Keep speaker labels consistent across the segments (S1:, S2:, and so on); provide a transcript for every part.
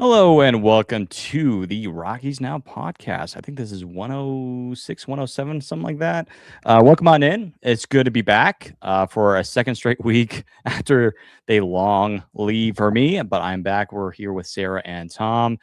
S1: Hello and welcome to the Rockies Now podcast. I think this is 106, 107, something like that. Welcome on in. It's good to be back for a second straight week after a long leave for me, but I'm back. We're here with Sarah and Tom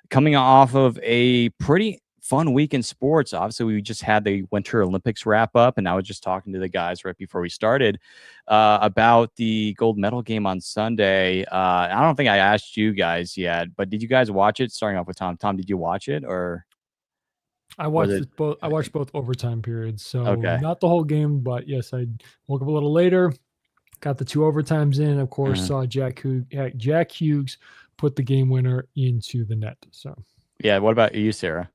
S1: coming off of a pretty fun week in sports. Obviously, we just had the Winter Olympics wrap up, and I was just talking to the guys right before we started about the gold medal game on Sunday. I don't think I asked you guys yet, but did you guys watch it? Starting off with Tom. Tom, did you watch it, or
S2: I
S1: was
S2: watched
S1: it
S2: it both. I watched both overtime periods, so
S1: okay?
S2: not the whole game, but yes, I woke up a little later, got the two overtimes in. Of course,
S1: Uh,
S2: saw Jack Hughes put the game winner into the net. So
S1: yeah. What about you, Sarah?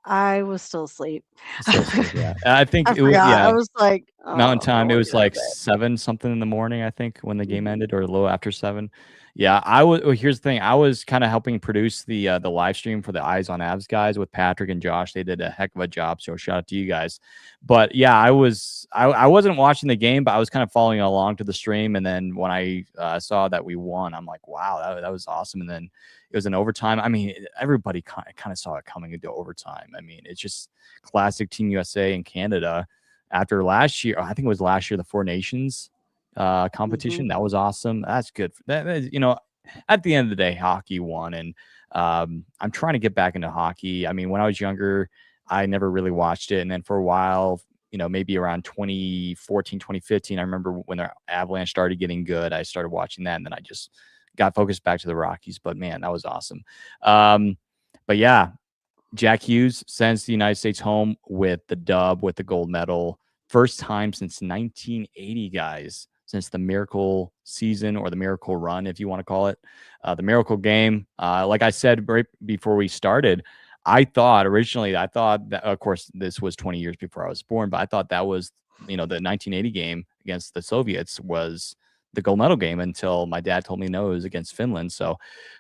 S3: I was still asleep.
S1: Still asleep. Yeah, I think
S3: I
S1: it was.
S3: forgot. I
S1: Yeah,
S3: was like,
S1: Mountain
S3: "Oh, I
S1: time, it
S3: wanna
S1: was
S3: go to
S1: like
S3: bed."
S1: 7 something in the morning, I think, when the game
S3: Mhm.
S1: ended, or a little after 7. Yeah, I was well, here's the thing, I was kinda helping produce the live stream for the Eyes on Abs guys with Patrick and Josh. They did a heck of a job, so shout out to you guys. But, yeah, I wasn't watching the game, but I was kind of following along to the stream, and then when I, saw that we won, I'm like, "Wow, that was awesome," and then it was in overtime. I mean, everybody kinda saw it coming into overtime. I mean, it's just classic Team USA and Canada after last year. I think it was last year, the Four Nations competition.
S3: Mhm.
S1: That was awesome. That's good. At the end of the day, hockey won, and I'm trying to get back into hockey. I mean, when I was younger, I never really watched it, and then for a while, maybe around 2014, 2015, I remember when the Avalanche started getting good, I started watching that, and then I just got focused back to the Rockies. But man, that was awesome. Um, but yeah, Jack Hughes sends the United States home with the dub, with the gold medal. First time since 1980, guys, since the miracle season or the miracle run, if you want to call it, the miracle game. Like I said right before we started, I thought that, of course, this was 20 years before I was born, but I thought that was, the 1980 game against the Soviets was the gold medal game until my dad told me no, it was against Finland. So,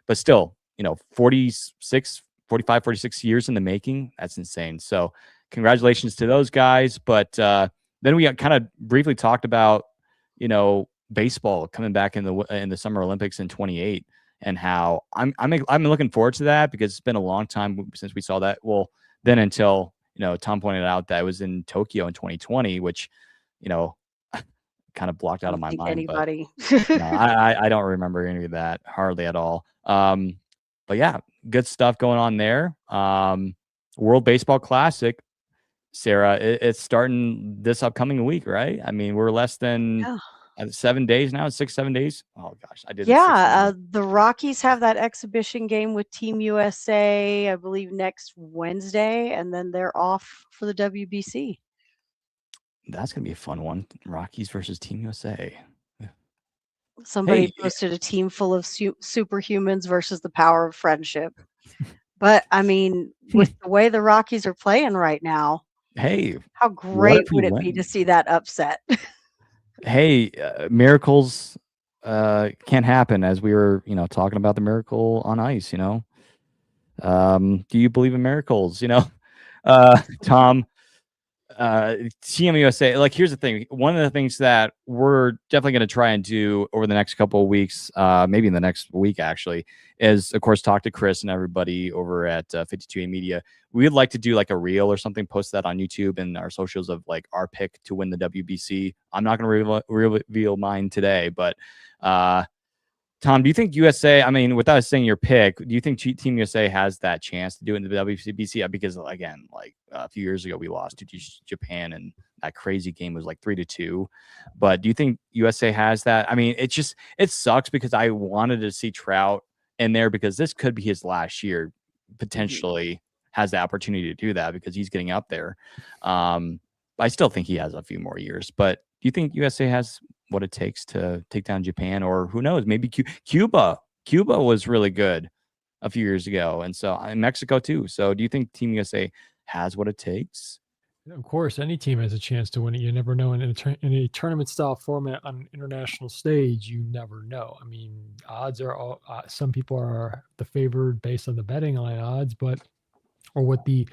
S1: but still, 45, 46 years in the making. That's insane. So congratulations to those guys. But then we kind of briefly talked about, baseball coming back in the Summer Olympics in 28, and how I'm looking forward to that because it's been a long time since we saw that. Well, then until, Tom pointed out that it was in Tokyo in 2020, which, you know, kind of blocked
S3: I
S1: out of
S3: don't
S1: my
S3: think
S1: mind, but
S3: anybody
S1: no, I don't remember any of that hardly at all. But yeah, good stuff going on there. World Baseball Classic, Sarah, it's starting this upcoming week, right? I mean, we're less than
S3: Yeah.
S1: 7 days now, 6, 7 days. Oh gosh, I did this 6
S3: Yeah,
S1: days.
S3: the Rockies have that exhibition game with Team USA, I believe, next Wednesday, and then they're off for the WBC.
S1: That's gonna be a fun one. Rockies versus Team USA.
S3: Somebody
S1: Hey,
S3: posted a team full of superhumans versus the power of friendship. But, I mean, with the way the Rockies are playing right now,
S1: hey,
S3: how
S1: what
S3: great
S1: if we
S3: would it be to
S1: win?
S3: see that upset?
S1: Hey, miracles can't happen, as we were, talking about the miracle on ice. Do you believe in miracles? Tom, Team USA. Like, here's the thing. One of the things that we're definitely going to try and do over the next couple of weeks, maybe in the next week actually, is of course talk to Chris and everybody over at 52A Media. We'd like to do like a reel or something, post that on YouTube and our socials of like our pick to win the WBC. I'm not going to reveal mine today, but uh, Tom, do you think USA, I mean, without saying your pick, do you think Team USA has that chance to do it in the WBC? Because, again, like a few years ago, we lost to Japan, and that crazy game was like 3-2. But do you think USA has that? I mean, it sucks because I wanted to see Trout in there because this could be his last year,
S3: Mhm.
S1: potentially has the opportunity to do that because he's getting up there. But I still think he has a few more years. But do you think USA has what it takes to take down Japan, or who knows, maybe Cuba. Cuba was really good a few years ago, and so Mexico too. So, do you think Team USA has what it takes?
S2: of course, any team has a chance to win it. You never know in a tournament style format on an international stage. You never know. I mean, odds are all. Some people are the favored based on the betting line odds, but or what the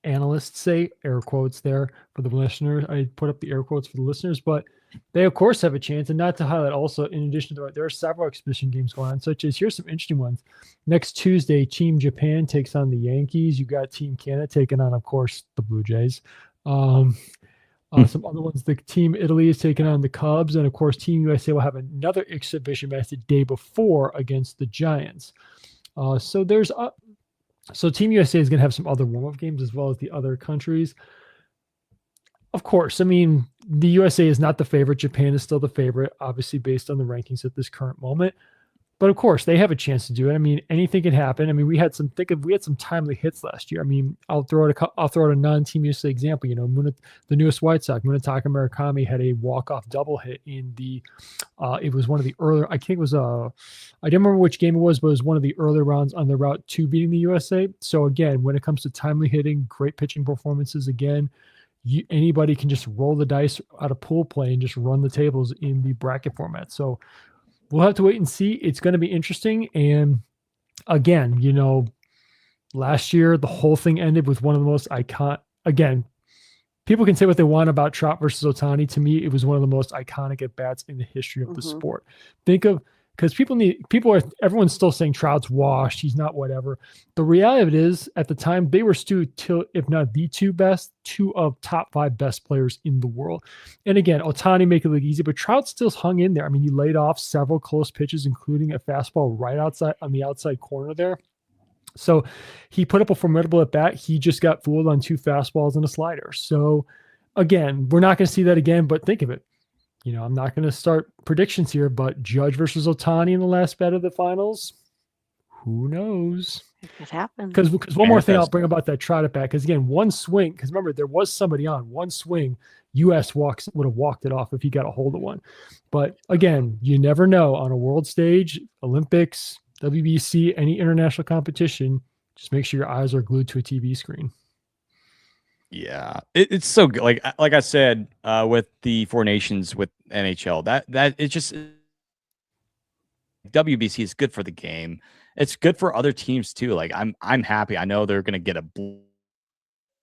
S2: analysts say, air quotes there for the listener. I put up the air quotes for the listeners, but They of course have a chance, and not to highlight also, in addition to that, there are several exhibition games going on, such as here's some interesting ones. Next Tuesday, Team Japan takes on the Yankees. You got Team Canada taking on, of course, the Blue Jays. Some other ones, the Team Italy is taking on the Cubs, and of course, Team USA will have another exhibition match the day before against the Giants. So Team USA is going to have some other warm-up games as well as the other countries. Of course, I mean, the USA is not the favorite. Japan is still the favorite, obviously based on the rankings at this current moment. But of course, they have a chance to do it. I mean, anything can happen. I mean, we had some timely hits last year. I mean, I'll throw out a non-Team USA example. You know, the newest White Sox, Munetaka Murakami, had a walk-off double hit in the. It was one of the earlier. I think it was I didn't remember which game it was, but it was one of the early rounds on the route to beating the USA. So again, when it comes to timely hitting, great pitching performances, again. Anybody can just roll the dice out of pool play and just run the tables in the bracket format. So we'll have to wait and see. It's going to be interesting. And again, you know, last year, the whole thing ended with one of the most iconic, again, people can say what they want about Trout versus Ohtani. To me, it was one of the most iconic at-bats in the history of the sport. Think of, because everyone's still saying Trout's washed, he's not whatever. The reality of it is, at the time, they were still, if not the two of top 5 best players in the world. And again, Ohtani make it look easy, but Trout still hung in there. I mean, he laid off several close pitches, including a fastball right outside on the outside corner there. So he put up a formidable at bat. He just got fooled on 2 fastballs and a slider. So again, we're not going to see that again, but think of it. You know, I'm not going to start predictions here, but Judge versus Ohtani in the last bet of the finals, who knows?
S3: It could happen.
S2: Because one more thing I'll bring about that Trout at bat, because again, one swing, because remember, there was somebody on one swing, U.S. would have walked it off if he got a hold of one. But again, you never know on a world stage, Olympics, WBC, any international competition, just make sure your eyes are glued to a TV screen.
S1: Yeah, it's so good. Like I said, with the Four Nations with NHL, that it's just WBC is good for the game. It's good for other teams too. Like I'm happy. I know they're gonna get a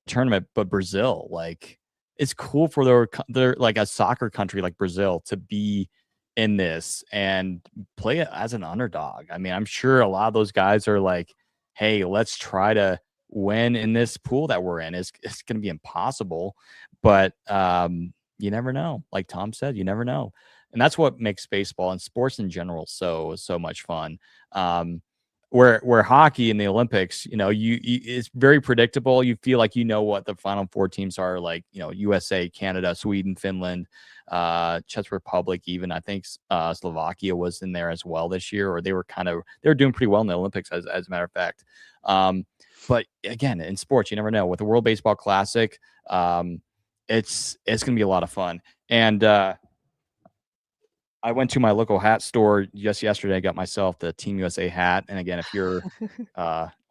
S1: tournament, but Brazil, like, it's cool for their like a soccer country like Brazil to be in this and play it as an underdog. I mean, I'm sure a lot of those guys are like, hey, let's try to win in this pool that we're in. It's going to be impossible, but you never know. Like Tom said, you never know. And that's what makes baseball and sports in general so much fun. Where hockey in the Olympics, you know, it's very predictable. You feel like you know what the Final 4 teams are, like, you know, USA, Canada, Sweden, Finland, Czech Republic, even I think Slovakia was in there as well this year, or they were doing pretty well in the Olympics as a matter of fact. But again, in sports, you never know. With the World Baseball Classic, it's going to be a lot of fun. And I went to my local hat store just yesterday. I got myself the Team USA hat. And again, if you're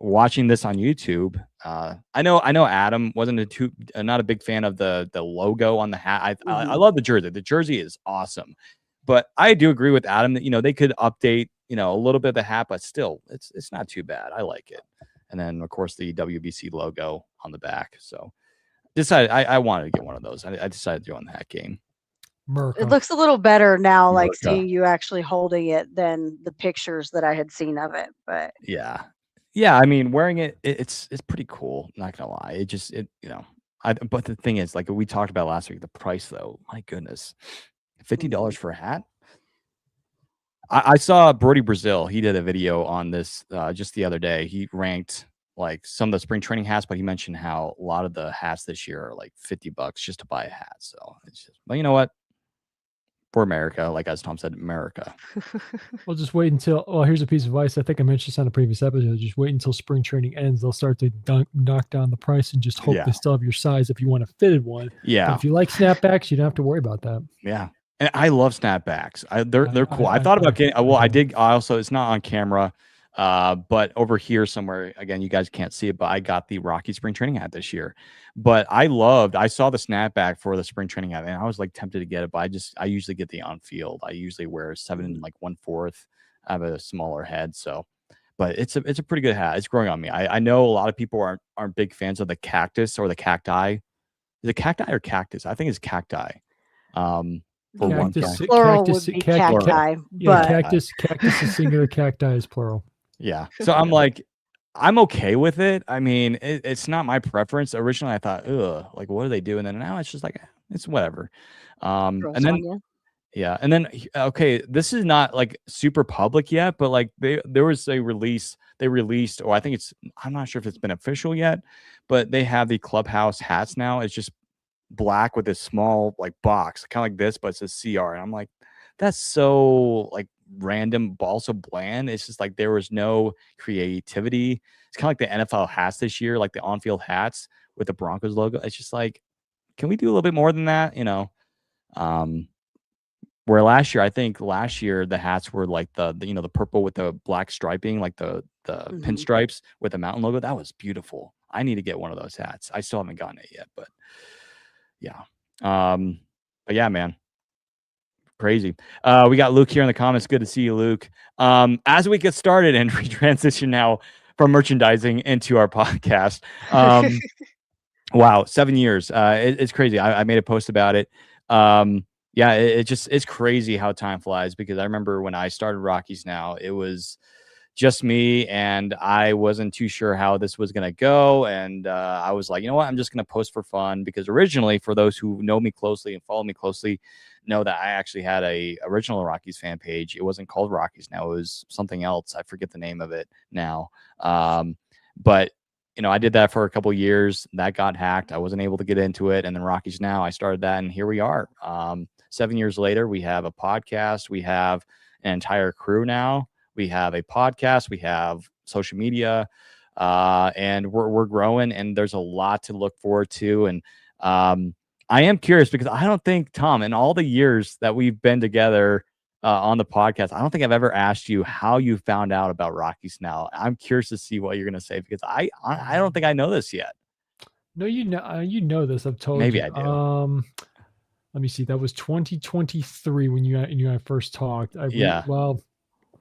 S1: watching this on YouTube, I know Adam wasn't not a big fan of the logo on the hat. I love the jersey. The jersey is awesome. But I do agree with Adam that, you know, they could update, you know, a little bit of the hat, but still, it's not too bad. I like it. And then, of course, the WBC logo on the back. So I wanted to get one of those. I decided to go on the hat game.
S3: It looks a little better now, like seeing you actually holding it, than the pictures that I had seen of it. But
S1: yeah. I mean, wearing it's pretty cool. Not gonna lie. You know. But the thing is, like we talked about last week, the price though. My goodness, $50 for a hat. I saw Brody Brazil. He did a video on this just the other day. He ranked like some of the spring training hats, but he mentioned how a lot of the hats this year are like $50 just to buy a hat. So it's just, well, you know what? For America, like as Tom said, America.
S2: We'll just wait until. Well, here's a piece of advice. I think I mentioned this on a previous episode. Just wait until spring training ends. They'll start to knock down the price and just hope they still have your size if you want a fitted one.
S1: Yeah.
S2: But if you like snapbacks, you don't have to worry about that.
S1: Yeah. And I love snapbacks. They're cool. I thought about getting. Well, I did. I also, it's not on camera, but over here somewhere. Again, you guys can't see it, but I got the Rockies spring training hat this year. But I saw the snapback for the spring training hat, and I was like tempted to get it, but I usually get the on field. I usually wear 7 like 1/4. I have a smaller head, so. But it's a pretty good hat. It's growing on me. I know a lot of people aren't big fans of the cactus or the cacti. Is it cacti or cactus? I think it's cacti. for one
S2: Cactus,
S1: guy.
S3: Plural
S2: cactus,
S3: would be
S2: cactus,
S3: cacti,
S2: yeah,
S3: but
S2: cactus is singular, cacti is plural.
S1: Yeah. So I'm like, I'm okay with it. I mean, it's not my preference. Originally, I thought, ugh, like, what do they do? And then now it's just like, it's whatever. And
S3: gross
S1: then
S3: on you.
S1: yeah, and then okay, this is not like super public yet, but like there was a release they released, or I think I'm not sure if it's been official yet, but they have the clubhouse hats now. It's just black with this small like box, kind of like this, but it says CR, and I'm like, that's so like random, but also bland. It's just like there was no creativity. It's kind of like the NFL hats this year, like the on-field hats with the Broncos logo. It's just like, can we do a little bit more than that? Um, where I think last year the hats were like the purple with the black striping, like the
S3: Mhm.
S1: pinstripes with the mountain logo. That was beautiful. I need to get one of those hats. I still haven't gotten it yet, but yeah. But yeah, man, crazy. We got Luke here in the comments. Good to see you, Luke. As we get started and we transition now from merchandising into our podcast. Wow, 7 years. It's crazy. I made a post about it. Yeah, it's crazy how time flies, because I remember when I started Rockies now, it was just me, and I wasn't too sure how this was going to go. And I was like, you know what? I'm just going to post for fun, because originally, for those who know me closely and follow me closely, know that I actually had a original Rockies fan page. It wasn't called Rockies now. It was something else. I forget the name of it now. But I did that for a couple of years. That got hacked. I wasn't able to get into it. And then Rockies Now, I started that, and here we are. 7 years later, we have a podcast. We have an entire crew now. We have a podcast. We have social media, and we're growing. And there's a lot to look forward to. And I am curious, because I don't think, Tom, in all the years that we've been together on the podcast, I don't think I've ever asked you how you found out about Rockies Now. I'm curious to see what you're going to say, because I don't think I know this yet.
S2: No, you know this. I've told
S1: Maybe
S2: you.
S1: I do.
S2: Let me see. That was 2023 when you and I first talked.
S1: Yeah.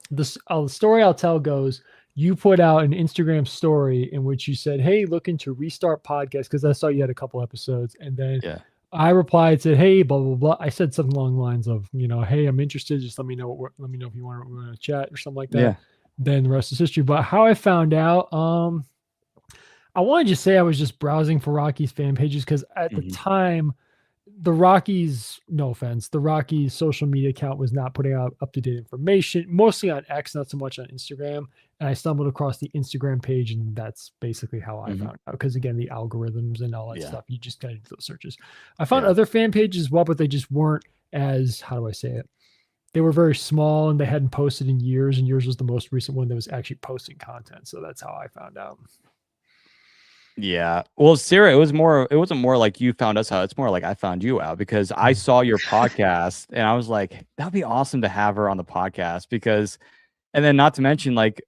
S2: The story I'll tell goes, you put out an Instagram story in which you said, "Hey, looking to restart podcast," because I saw you had a couple episodes, and then
S1: Yeah.
S2: I replied, said, "Hey, blah blah blah." I said something along the lines of, "Hey, I'm interested. Just let me know if you want to chat or something like that."
S1: Yeah.
S2: Then the rest is history. But how I found out, I wanted to say I was just browsing for Rockies fan pages, because at the
S1: Mhm.
S2: time, the Rockies, no offense, the Rockies social media account was not putting out up-to-date information, mostly on X, not so much on Instagram. And I stumbled across the Instagram page, and that's basically how I
S1: Mhm.
S2: found out. Because again, the algorithms and all that
S1: Yeah.
S2: stuff, you just gotta do those searches. I found
S1: Yeah.
S2: other fan pages as well, but they just weren't as, how do I say it? They were very small, and they hadn't posted in years, and yours was the most recent one that was actually posting content. So that's how I found out.
S1: Yeah. Well, Sarah, it wasn't more like you found us out. It's more like I found you out, because I saw your podcast and I was like, that'd be awesome to have her on the podcast, because, and then not to mention, like,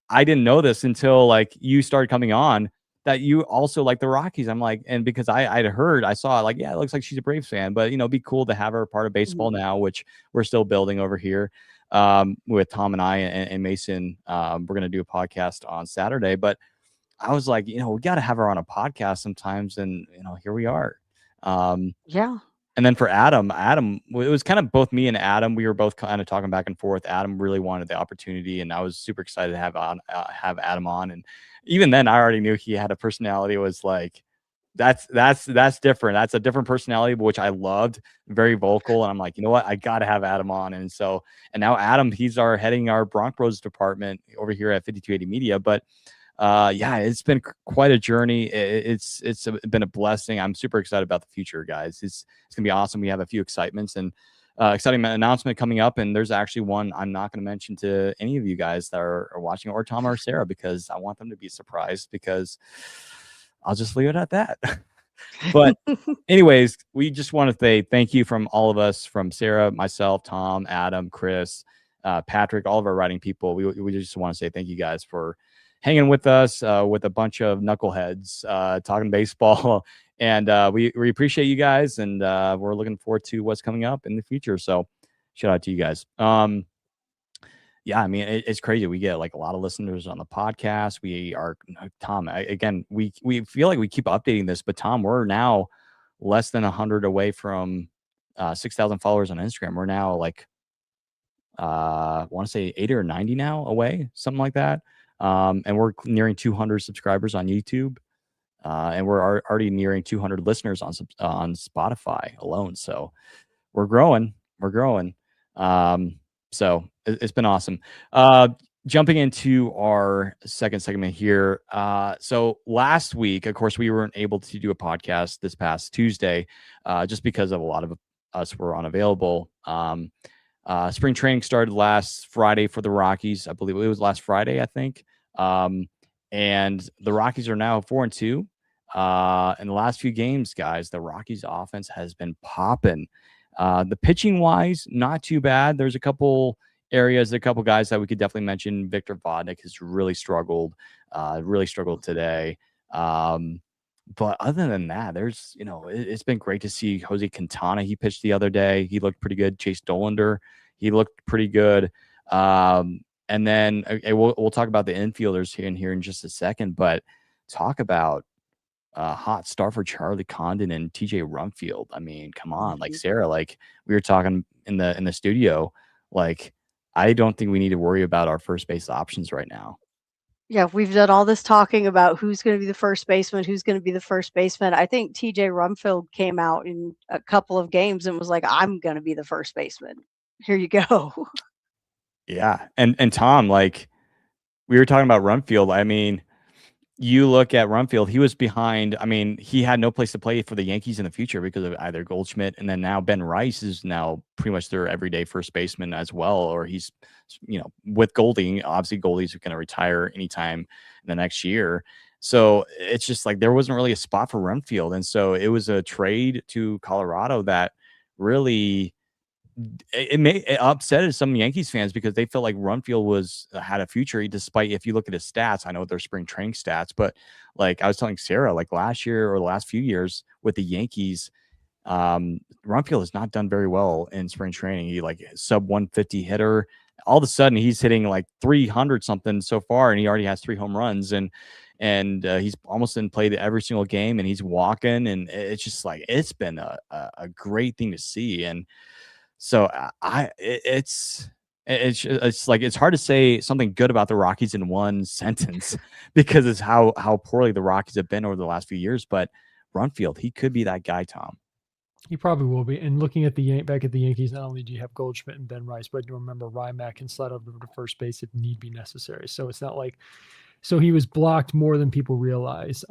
S1: I didn't know this until like you started coming on, that you also like the Rockies. I'm like, and because I saw like, yeah, it looks like she's a Braves fan, but it'd be cool to have her part of baseball
S3: Mhm.
S1: now, which we're still building over here. With Tom and I and Mason. We're going to do a podcast on Saturday, but I was like, we got to have her on a podcast sometimes. And, here we are.
S3: Yeah.
S1: And then for Adam, it was kind of both me and Adam. We were both kind of talking back and forth. Adam really wanted the opportunity, and I was super excited to have Adam on. And even then, I already knew he had a personality. It was like, that's different. That's a different personality, which I loved. Very vocal. And I'm like, you know what? I got to have Adam on. And so, and now Adam, he's heading our Broncos department over here at 5280 Media. But yeah, it's been quite a journey. It's been a blessing. I'm super excited about the future, guys. It's gonna be awesome. We have a few excitements and exciting announcement coming up, and there's actually one I'm not going to mention to any of you guys that are watching, or Tom or Sarah, because I want them to be surprised, because I'll just leave it at that. But anyways, we just want to say thank you from all of us, from Sarah, myself, Tom, Adam, Chris, Patrick, all of our writing people. We just want to say thank you guys for hanging with us, with a bunch of knuckleheads talking baseball. And we appreciate you guys, and we're looking forward to what's coming up in the future. So shout out to you guys. Yeah, I mean, it's crazy. We get like a lot of listeners on the podcast. We are, Tom, again, we feel like we keep updating this, but Tom, we're now less than 100 away from 6,000 followers on Instagram. We're now like, I want to say 80 or 90 now away, something like that. And we're nearing 200 subscribers on YouTube. And we're already nearing 200 listeners on Spotify alone. So we're growing. We're growing. So it's been awesome. Jumping into our second segment here. So last week, of course, we weren't able to do a podcast this past Tuesday, just because of a lot of us were unavailable. Spring training started last Friday for the Rockies. I believe it was last Friday, I think. And the Rockies are now 4-2. In the last few games, guys, the Rockies offense has been popping. The pitching wise, not too bad. There's a couple areas, a couple guys that we could definitely mention. Victor Vodnik has really struggled today. But other than that, there's, it's been great to see Jose Quintana. He pitched the other day. He looked pretty good. Chase Dollander, he looked pretty good. And then we'll talk about the infielders here in just a second, but talk about hot start for Charlie Condon and TJ Rumfield. I mean, come on, like Sarah, like we were talking in the studio, like I don't think we need to worry about our first base options right now.
S3: Yeah, we've done all this talking about who's going to be the first baseman, who's going to be the first baseman. I think TJ Rumfield came out in a couple of games and was like, I'm going to be the first baseman. Here you go.
S1: Yeah. And Tom, like we were talking about Rumfield. I mean, you look at Rumfield, he was behind. I mean, he had no place to play for the Yankees in the future because of either Goldschmidt, and then now Ben Rice is now pretty much their everyday first baseman as well, or he's, with Goldie. Obviously, Goldie's going to retire anytime in the next year. So it's just like there wasn't really a spot for Rumfield. And so it was a trade to Colorado that really it upset some Yankees fans because they felt like Rumfield had a future, despite, if you look at his stats. I know they're spring training stats, but like I was telling Sarah, like last year or the last few years with the Yankees, Rumfield has not done very well in spring training. He like sub 150 hitter. All of a sudden he's hitting like 300 something so far, and he already has 3 home runs, and he's almost in play every single game, and he's walking, and it's just like it's been a great thing to see. And so it's like it's hard to say something good about the Rockies in one sentence because it's how poorly the Rockies have been over the last few years. But Rumfield, he could be that guy, Tom.
S2: He probably will be. And looking at back at the Yankees, not only do you have Goldschmidt and Ben Rice, but you remember Rymack can slide over to first base if need be necessary. So it's not like he was blocked more than people realize.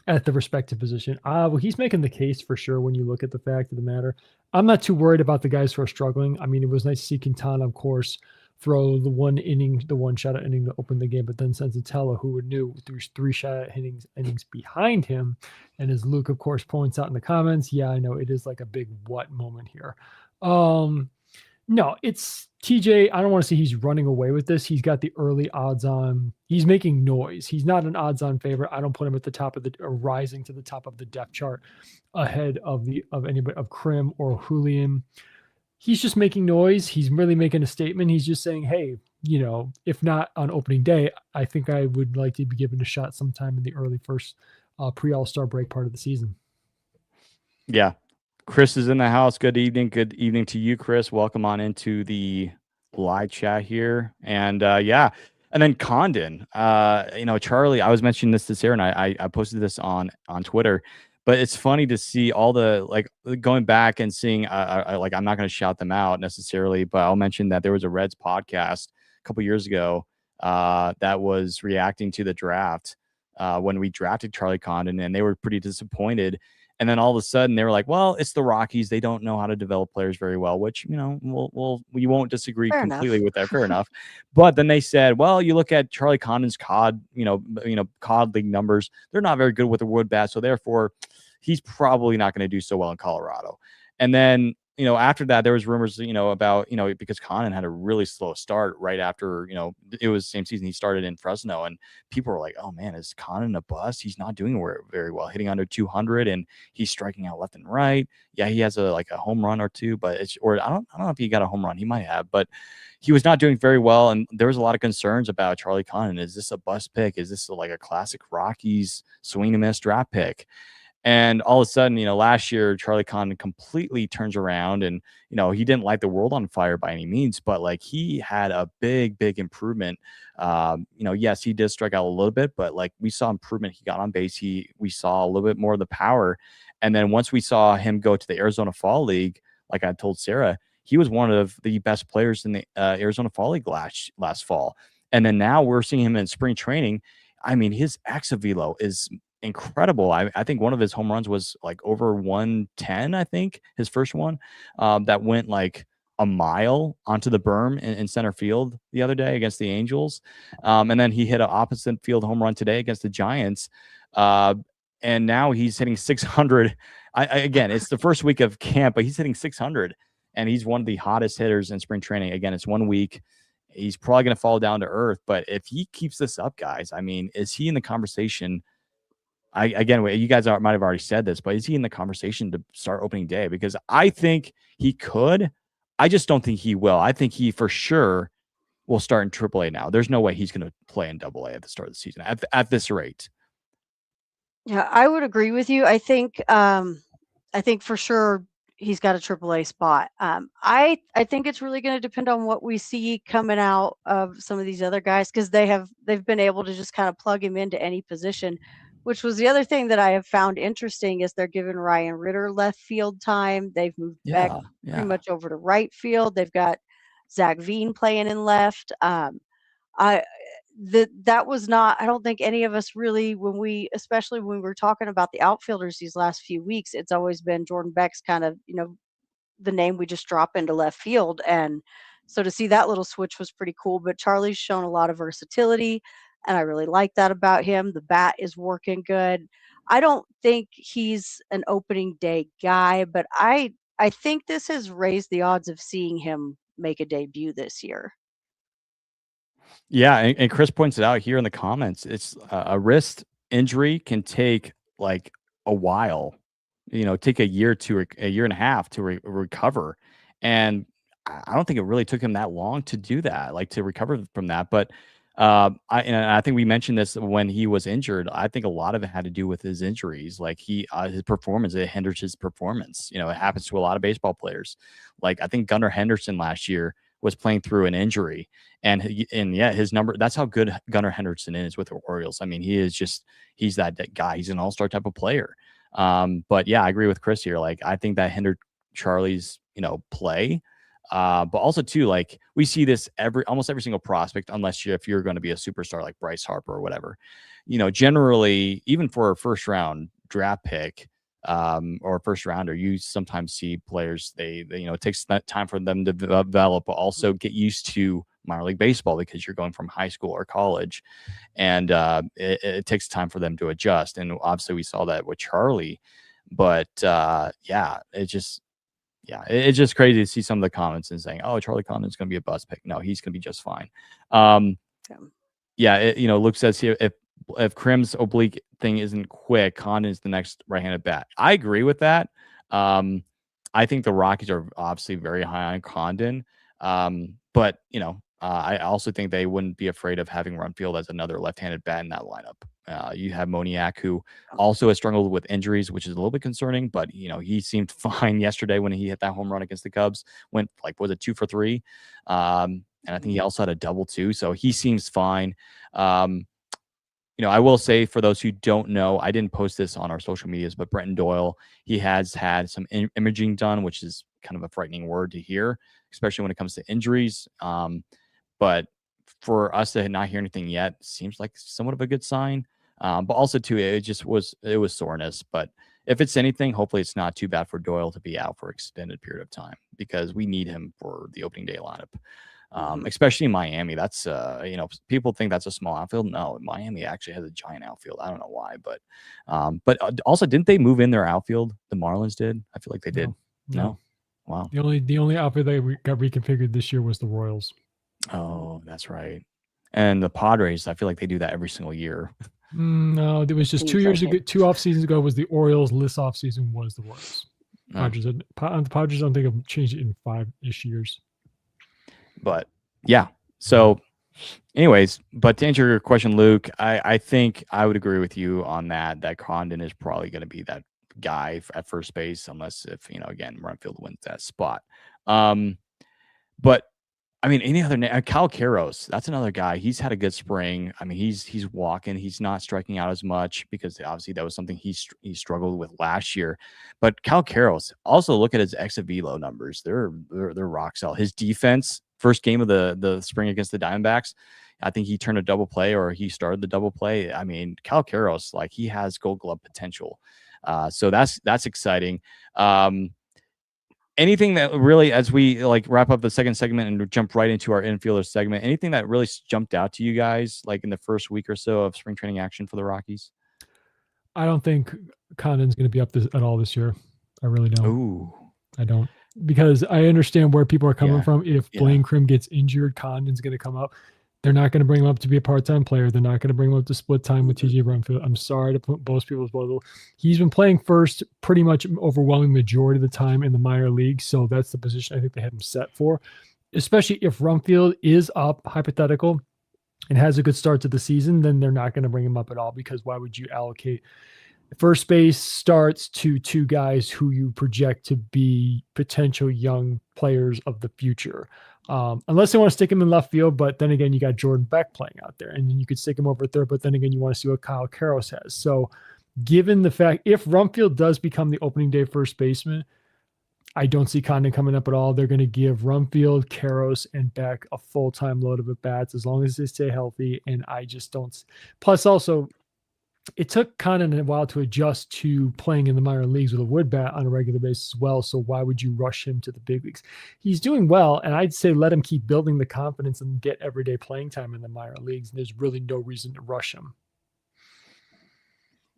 S2: At the respective position. Well, he's making the case for sure when you look at the fact of the matter. I'm not too worried about the guys who are struggling. I mean, it was nice to see Quintana, of course, throw the one shutout inning to open the game, but then Senzatella, who knew, threw 3 shutout innings behind him. And as Luke, of course, points out in the comments, yeah, I know it is like a big what moment here. No, it's TJ. I don't want to say he's running away with this. He's got the early odds on. He's making noise. He's not an odds on favorite. I don't put him at the top of or rising to the top of the depth chart ahead of anybody, of Krim or Julian. He's just making noise. He's really making a statement. He's just saying, hey, if not on opening day, I think I would like to be given a shot sometime in the early first pre-All-Star break part of the season.
S1: Yeah. Chris is in the house. Good evening. Good evening to you, Chris. Welcome on into the live chat here. And yeah. And then Condon, Charlie, I was mentioning this to Sarah, and I posted this on Twitter, but it's funny to see all the, like, going back and seeing, like, I'm not going to shout them out necessarily, but I'll mention that there was a Reds podcast a couple years ago that was reacting to the draft when we drafted Charlie Condon, and they were pretty disappointed. And then all of a sudden they were like, well, it's the Rockies. They don't know how to develop players very well, which, we won't disagree completely with that. Fair enough. But then they said, well, you look at Charlie Condon's COD league numbers. They're not very good with the wood bat. So therefore he's probably not going to do so well in Colorado. And then, after that, there was rumors, about, because Condon had a really slow start right after, it was the same season he started in Fresno, and people were like, oh man, is Condon a bust? He's not doing very well, hitting under 200, and he's striking out left and right. Yeah, he has a home run or two, but I don't know if he got a home run. He might have, but he was not doing very well. And there was a lot of concerns about Charlie Condon. Is this a bust pick? Is this like a classic Rockies swing and miss draft pick? And all of a sudden, last year, Charlie Condon completely turns around and, he didn't light the world on fire by any means, but like he had a big, big improvement. Yes, he did strike out a little bit, but like we saw improvement. He got on base. We saw a little bit more of the power. And then once we saw him go to the Arizona Fall League, like I told Sarah, he was one of the best players in the Arizona Fall League last fall. And then now we're seeing him in spring training. I mean, his exit velo is incredible. I think one of his home runs was like over 110, I think, his first one, that went like a mile onto the berm in center field the other day against the Angels. And then he hit an opposite field home run today against the Giants. And now he's hitting 600. Again, it's the first week of camp, but he's hitting 600, and he's one of the hottest hitters in spring training. Again, it's 1 week. He's probably going to fall down to earth, but if he keeps this up, guys, I mean, is he in the conversation? Again, you guys might have already said this, but is he in the conversation to start opening day? Because I think he could. I just don't think he will. I think he for sure will start in AAA now. There's no way he's going to play in AA at the start of the season at this rate.
S3: Yeah, I would agree with you. I think for sure he's got a AAA spot. I think it's really going to depend on what we see coming out of some of these other guys, because they've been able to just kind of plug him into any position, which was the other thing that I have found interesting is they're giving Ryan Ritter left field time. They've moved back pretty much over to right field. They've got Zach Veen playing in left. That was not, I don't think any of us really, especially when we were talking about the outfielders these last few weeks, it's always been Jordan Beck's kind of, the name we just drop into left field. And so to see that little switch was pretty cool, but Charlie's shown a lot of versatility, and I really like that about him. The bat is working good. I don't think he's an opening day guy, but I think this has raised the odds of seeing him make a debut this year.
S1: Yeah, and Chris points it out here in the comments. It's a wrist injury can take like a while, take a year and a half to recover. And I don't think it really took him that long to do that, like to recover from that. But I think we mentioned this when he was injured. I think a lot of it had to do with his injuries, like his performance. It hinders his performance. It happens to a lot of baseball players. Like I think Gunnar Henderson last year was playing through an injury, and his number. That's how good Gunnar Henderson is with the Orioles. I mean, he's that guy. He's an all-star type of player. But yeah, I agree with Chris here. Like I think that hindered Charlie's play. But also too, like we see this almost every single prospect, unless if you're going to be a superstar like Bryce Harper or whatever, generally, even for a first round draft pick, or a first rounder, you sometimes see players, they it takes that time for them to develop, but also get used to minor league baseball, because you're going from high school or college, and it takes time for them to adjust. And obviously we saw that with Charlie, but it's just crazy to see some of the comments and saying, "Oh, Charlie Condon's going to be a bust pick." No, he's going to be just fine. Luke says here, if Krim's oblique thing isn't quick, Condon's the next right-handed bat. I agree with that. I think the Rockies are obviously very high on Condon, but I also think they wouldn't be afraid of having Runfield as another left-handed bat in that lineup. You have Moniak, who also has struggled with injuries, which is a little bit concerning, but he seemed fine yesterday when he hit that home run against the Cubs. Went was it 2 for 3? And I think he also had a double too, so he seems fine. I will say, for those who don't know, I didn't post this on our social medias, but Brenton Doyle, he has had some imaging done, which is kind of a frightening word to hear, especially when it comes to injuries. But for us to not hear anything yet seems like somewhat of a good sign. But also too, it was soreness. But if it's anything, hopefully it's not too bad for Doyle to be out for an extended period of time, because we need him for the opening day lineup. Especially in Miami. That's people think that's a small outfield. No, Miami actually has a giant outfield. I don't know why, but also, didn't they move in their outfield? The Marlins did. I feel like they did. No. Wow.
S2: The only outfield that got reconfigured this year was the Royals.
S1: Oh, that's right. And the Padres, I feel like they do that every single year.
S2: No, it was just 2 years ago. 2 off seasons ago was the Orioles. This off season was the Royals. The Padres don't think have changed it in 5-ish years.
S1: But yeah, so anyways, but to answer your question, Luke, I think I would agree with you on that Condon is probably going to be that guy at first base, unless if again Runfield wins that spot. But I mean, any other name, Cal Caros, that's another guy. He's had a good spring. I mean, he's walking. He's not striking out as much because obviously that was something he struggled with last year. But Cal Caros, also look at his exit velo numbers. They're rock solid. His defense, first game of the spring against the Diamondbacks, I think he turned a double play or he started the double play. I mean, Cal Caros, like he has Gold Glove potential. So that's exciting. Anything that really, as we like wrap up the second segment and jump right into our infielder segment, anything that really jumped out to you guys, like in the first week or so of spring training action for the Rockies?
S2: I don't think Condon's going to be up at all this year. I really don't.
S1: Ooh.
S2: I don't, because I understand where people are coming from. If Blaine Crim gets injured, Condon's going to come up. They're not going to bring him up to be a part-time player. They're not going to bring him up to split time with TJ Rumfield. I'm sorry to put most people's both. He's been playing first pretty much overwhelming majority of the time in the minor leagues, so that's the position I think they have him set for. Especially if Rumfield is up, hypothetical, and has a good start to the season, then they're not going to bring him up at all, because why would you allocate first base starts to two guys who you project to be potential young players of the future? Unless they want to stick him in left field, but then again, you got Jordan Beck playing out there, and then you could stick him over third, but then again, you want to see what Kyle Caros has. So given the fact, if Rumfield does become the opening day first baseman, I don't see Condon coming up at all. They're going to give Rumfield, Caros, and Beck a full-time load of at-bats as long as they stay healthy, and I just don't. Plus, also, it took Condon a while to adjust to playing in the minor leagues with a wood bat on a regular basis as well. So why would you rush him to the big leagues? He's doing well, and I'd say let him keep building the confidence and get everyday playing time in the minor leagues. And there's really no reason to rush him.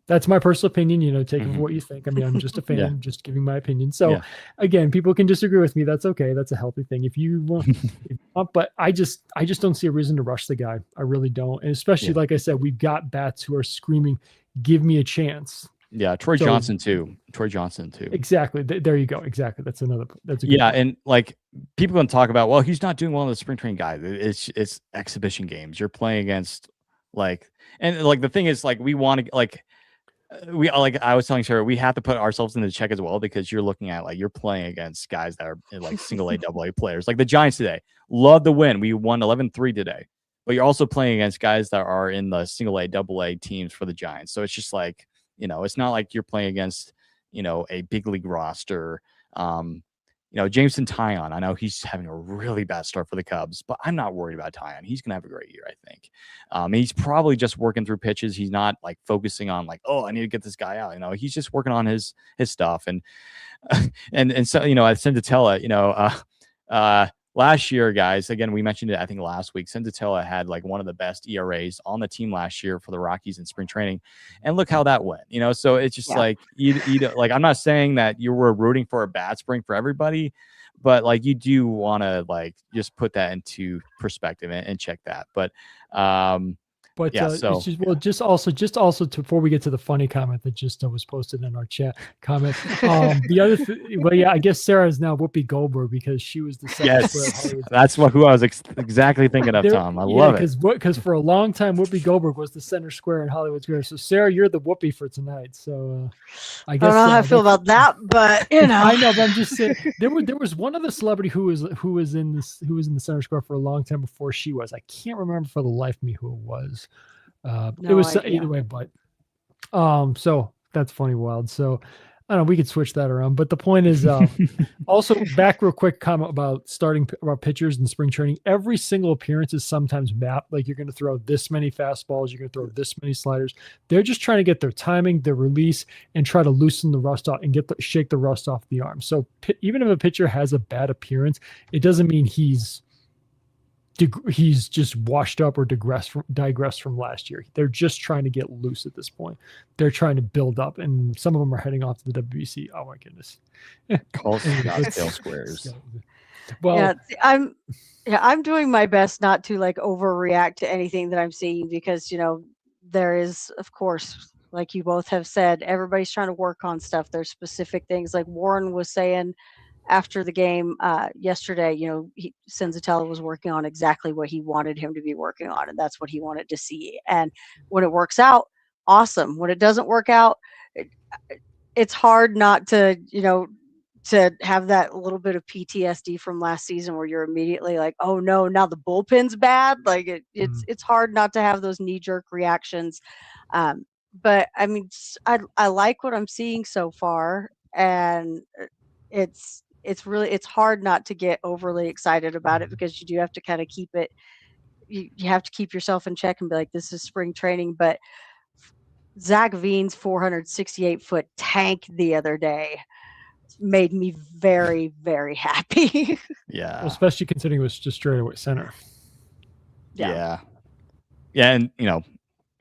S2: That's my personal opinion. Take it for what you think. I mean, I'm just a fan, just giving my opinion. So again, people can disagree with me. That's okay. That's a healthy thing. If you want, but I just don't see a reason to rush the guy. I really don't. And especially, like I said, we've got bats who are screaming, give me a chance.
S1: Yeah. Troy Johnson too.
S2: Exactly. There you go. Exactly. That's a good point.
S1: And like people can talk about, well, he's not doing well in the spring training guy. It's exhibition games. You're playing against the thing is we want to I was telling Sarah, we have to put ourselves in the check as well, because you're looking at you're playing against guys that are single A, double A players. Like the Giants today, love the win. We won 11-3 today, but you're also playing against guys that are in the single A, double A teams for the Giants. So it's just it's not like you're playing against, a big league roster. Jameson Taillon, I know he's having a really bad start for the Cubs, but I'm not worried about Taillon. He's going to have a great year, I think. He's probably just working through pitches. He's not focusing on I need to get this guy out. He's just working on his stuff. And so, at Senzatella, last year, guys, again, we mentioned it, I think last week, Senzatella had one of the best ERAs on the team last year for the Rockies in spring training. And look how that went, so it's just I'm not saying that you were rooting for a bad spring for everybody, but you do want to just put that into perspective and check that. But
S2: just also before we get to the funny comment that just was posted in our chat comment, the other I guess Sarah is now Whoopi Goldberg because she was the second.
S1: That's who I was exactly thinking of, Tom. I love it
S2: because for a long time Whoopi Goldberg was the center square in Hollywood Square. So Sarah, you're the Whoopi for tonight. So I guess
S3: I don't know how I feel about that, but
S2: I know, but I'm just saying there was one other celebrity who was in the center square for a long time before she was. I can't remember for the life of me who it was. It was either way, but so that's funny, wild. So I don't know, we could switch that around, but the point is also back real quick comment about pitchers in spring training. Every single appearance is sometimes mapped. You're going to throw this many fastballs, you're going to throw this many sliders. They're just trying to get their timing, their release, and try to loosen the rust off and shake the rust off the arm. So even if a pitcher has a bad appearance, it doesn't mean he's just washed up or digressed from last year. They're just trying to get loose at this point. They're trying to build up, and some of them are heading off to the WBC. Oh my goodness.
S1: Call Scottsdale squares.
S2: Well,
S3: I'm doing my best not to overreact to anything that I'm seeing, because there is, of course, like you both have said, everybody's trying to work on stuff. There's specific things, like Warren was saying after the game yesterday, Senzatella was working on exactly what he wanted him to be working on, and that's what he wanted to see. And when it works out, awesome. When it doesn't work out, it's hard not to, to have that little bit of PTSD from last season where you're immediately like, oh no, now the bullpen's bad. Like it's hard not to have those knee jerk reactions. But I mean, I like what I'm seeing so far, and it's hard not to get overly excited about it because you do have to kind of keep it. You have to keep yourself in check and be like, this is spring training. But Zach Veen's 468-foot tank the other day made me very, very happy.
S1: Yeah.
S2: Well, especially considering it was just straight away center.
S1: Yeah. And,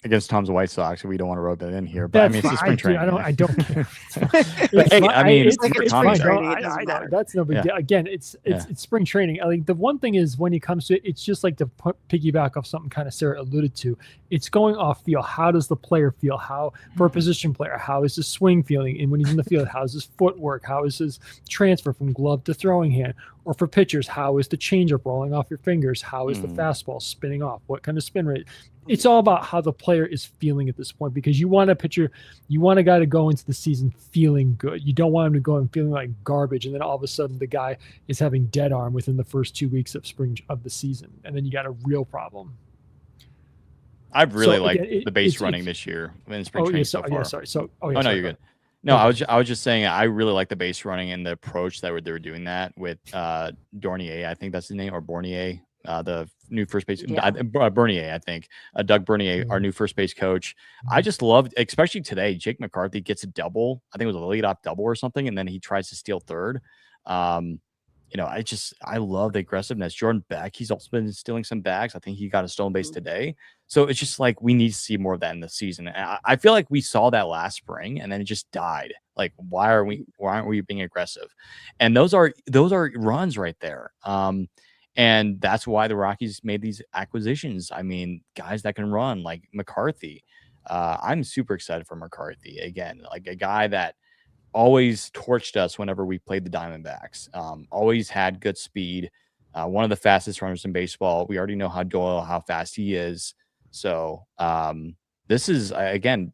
S1: against Tom's White Sox, we don't want to rub that in here, but
S2: That's
S1: I mean, it's spring training.
S2: I don't care.
S1: But hey, I mean,
S3: it's like
S1: it's
S3: spring
S1: fine.
S3: training.
S2: That's no big deal. Again, it's spring training. I think the one thing is when it comes to it, it's just like to piggyback off something kind of Sarah alluded to. It's going off feel. How does the player feel? How for a position player? How is his swing feeling? And when he's in the field, how is his footwork? How is his transfer from glove to throwing hand? Or for pitchers, how is the changeup rolling off your fingers? How is the fastball spinning off? What kind of spin rate? It's all about how the player is feeling at this point, because you want a guy to go into the season feeling good. You don't want him to go in feeling like garbage, and then all of a sudden the guy is having dead arm within the first 2 weeks of the season, and then you got a real problem.
S1: I've really liked the base running this year in spring training so far.
S2: Yeah, sorry.
S1: No, you're good. No, I was just saying I really like the base running and the approach that they were doing that with Dornier, I think that's his name, or Bornier, the new first base, Bernier, I think, Doug Bernier, our new first base coach. I just loved, especially today, Jake McCarthy gets a double. I think it was a leadoff double or something, and then he tries to steal third. I love the aggressiveness. Jordan Beck, he's also been stealing some bags. I think he got a stolen base today. So it's just like we need to see more of that in the season. And I feel like we saw that last spring and then it just died. Like, why aren't we being aggressive? And those are runs right there. And that's why the Rockies made these acquisitions. I mean, guys that can run like McCarthy. I'm super excited for McCarthy again, like a guy that always torched us whenever we played the Diamondbacks. Always had good speed. One of the fastest runners in baseball. We already know how fast he is. So this is, again,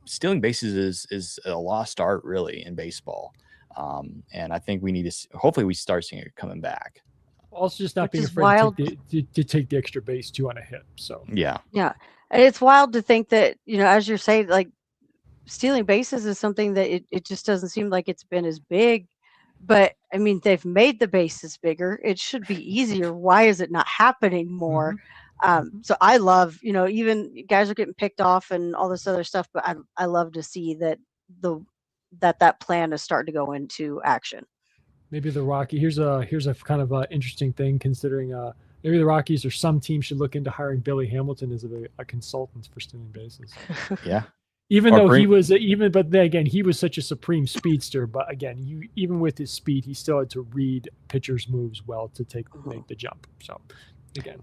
S1: stealing bases is a lost art really in baseball. And I think we need to, hopefully we start seeing it coming back.
S2: Also just not being afraid to take the extra base too on a hit. So
S3: yeah. And it's wild to think that, as you're saying, like, stealing bases is something that it just doesn't seem like it's been as big, but I mean, they've made the bases bigger. It should be easier. Why is it not happening more? So I love, even guys are getting picked off and all this other stuff, but I love to see that that plan is starting to go into action.
S2: Maybe the Rockies, here's a kind of interesting thing, considering maybe the Rockies or some teams should look into hiring Billy Hamilton as a consultant for stealing bases.
S1: Yeah.
S2: Even though he was but then again, he was such a supreme speedster. But again, even with his speed, he still had to read pitchers' moves well to make the jump. So again,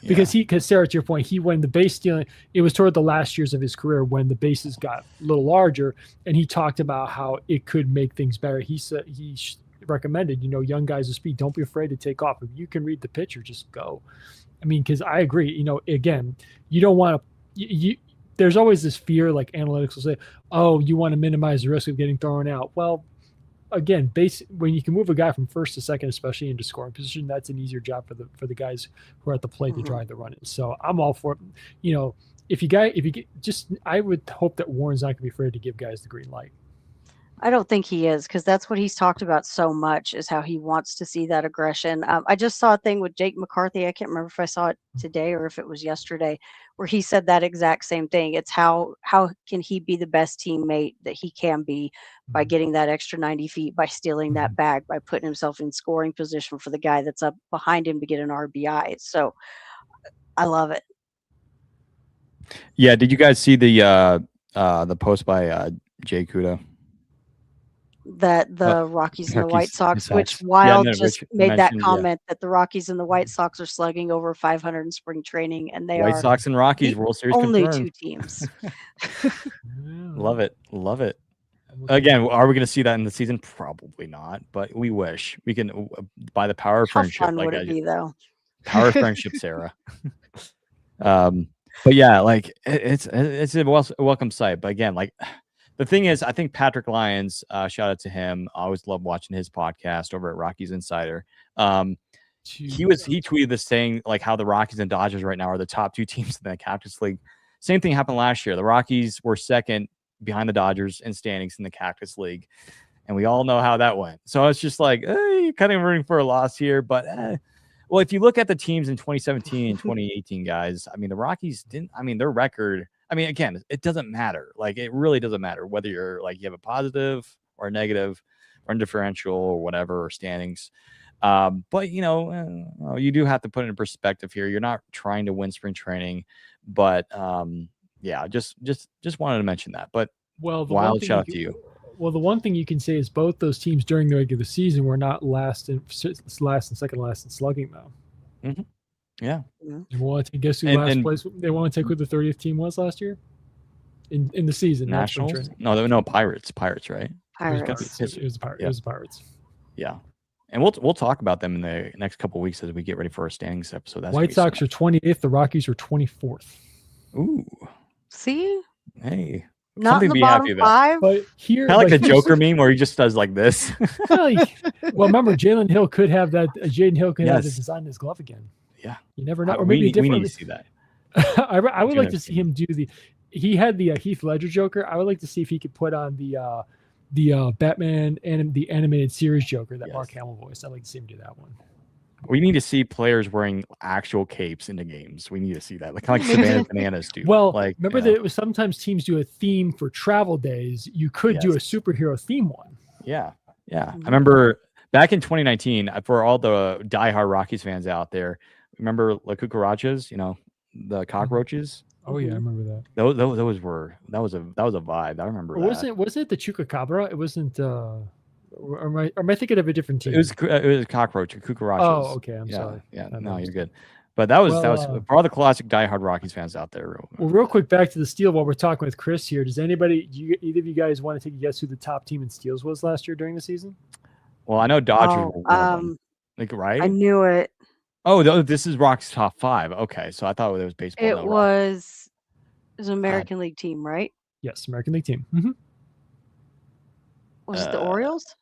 S2: because Sarah, to your point, when the base stealing, it was toward the last years of his career when the bases got a little larger, and he talked about how it could make things better. He said he recommended, young guys with speed, don't be afraid to take off. If you can read the pitcher, just go. I mean, because I agree. Again, you don't want to. There's always this fear, like analytics will say, oh, you want to minimize the risk of getting thrown out. Well, again, when you can move a guy from first to second, especially into scoring position, that's an easier job for the guys who are at the plate to drive the run in. So I'm all for it. I would hope that Warren's not going to be afraid to give guys the green light.
S3: I don't think he is, because that's what he's talked about so much, is how he wants to see that aggression. I just saw a thing with Jake McCarthy. I can't remember if I saw it today or if it was yesterday, where he said that exact same thing. It's how can he be the best teammate that he can be by getting that extra 90 feet, by stealing that bag, by putting himself in scoring position for the guy that's up behind him to get an RBI. So I love it.
S1: Yeah. Did you guys see the post by Jay Kuda?
S3: That the Rockies and the White Sox, which Wild just made that comment that the Rockies and the White Sox are slugging over 500 in spring training, and they
S1: White
S3: are
S1: Sox and Rockies World Series
S3: only
S1: confirmed.
S3: 2 teams.
S1: Love it. Again, are we going to see that in the season? Probably not, but we wish we can. By the power of friendship,
S3: How fun would it be, though?
S1: Power of friendship, Sarah. But yeah, like it's a welcome sight. But again, like The thing is, I think Patrick Lyons, shout out to him. I always love watching his podcast over at Rockies Insider. He tweeted this saying like how the Rockies and Dodgers right now are the top 2 teams in the Cactus League. Same thing happened last year. The Rockies were second behind the Dodgers in standings in the Cactus League, and we all know how that went. So it's just like kind of rooting for a loss here, but well, if you look at the teams in 2017 and 2018, guys, I mean, the Rockies didn't. I mean, their record. I mean, again, it doesn't matter. Like, it really doesn't matter whether you're like you have a positive or a negative or differential or whatever or standings. But you do have to put it in perspective here. You're not trying to win spring training, but yeah, just wanted to mention that. But wild shout out to you.
S2: Well, the one thing you can say is both those teams during the regular season were not last and second last in slugging, though.
S1: Mm-hmm. Yeah.
S2: You want to guess who last place? They want to take who the 30th team was last year in the season.
S1: Nationals? No, Pirates. Pirates, right?
S3: Pirates.
S2: It was the Pirates.
S1: Yeah.
S2: It was the Pirates.
S1: Yeah. And we'll talk about them in the next couple of weeks as we get ready for our standings episode. That's
S2: White Sox are 28th. The Rockies are 24th.
S1: Ooh.
S3: See?
S1: Hey.
S3: Not in the bottom 5.
S2: But here,
S1: kind of like the Joker meme where he just does like this.
S2: well, remember, Jalen Hill could have that. Jaden Hill could have the design in his glove again.
S1: Yeah.
S2: You never know. Or maybe
S1: we need to see that.
S2: I would like to see him do he had the Heath Ledger Joker. I would like to see if he could put on the Batman and the animated series Joker that Mark Hamill voiced. I'd like to see him do that one.
S1: We need to see players wearing actual capes in the games. We need to see that, like kind of like Savannah Bananas do.
S2: Well,
S1: like
S2: remember that it was sometimes teams do a theme for travel days. You could do a superhero theme one.
S1: Yeah. I remember back in 2019 for all the diehard Rockies fans out there. Remember La Cucarachas? The cockroaches.
S2: Oh yeah, I remember that.
S1: That was a vibe. I remember that.
S2: Wasn't it the Chupacabra? It wasn't. Or am I thinking of a different team?
S1: It was a cockroach, cucarachas.
S2: Oh, okay. I'm sorry.
S1: Yeah, no, you're good. But that was for all the classic diehard Rockies fans out there.
S2: Real quick, back to the steal while we're talking with Chris here. Does either of you guys want to take a guess who the top team in steals was last year during the season?
S1: Well, I know Dodgers were one. Like, right?
S3: I knew it.
S1: Oh, this is Rock's top 5. Okay, so I thought it was baseball.
S3: It was an American League team, right?
S2: Yes, American League team. Mm-hmm.
S3: Was it the Orioles?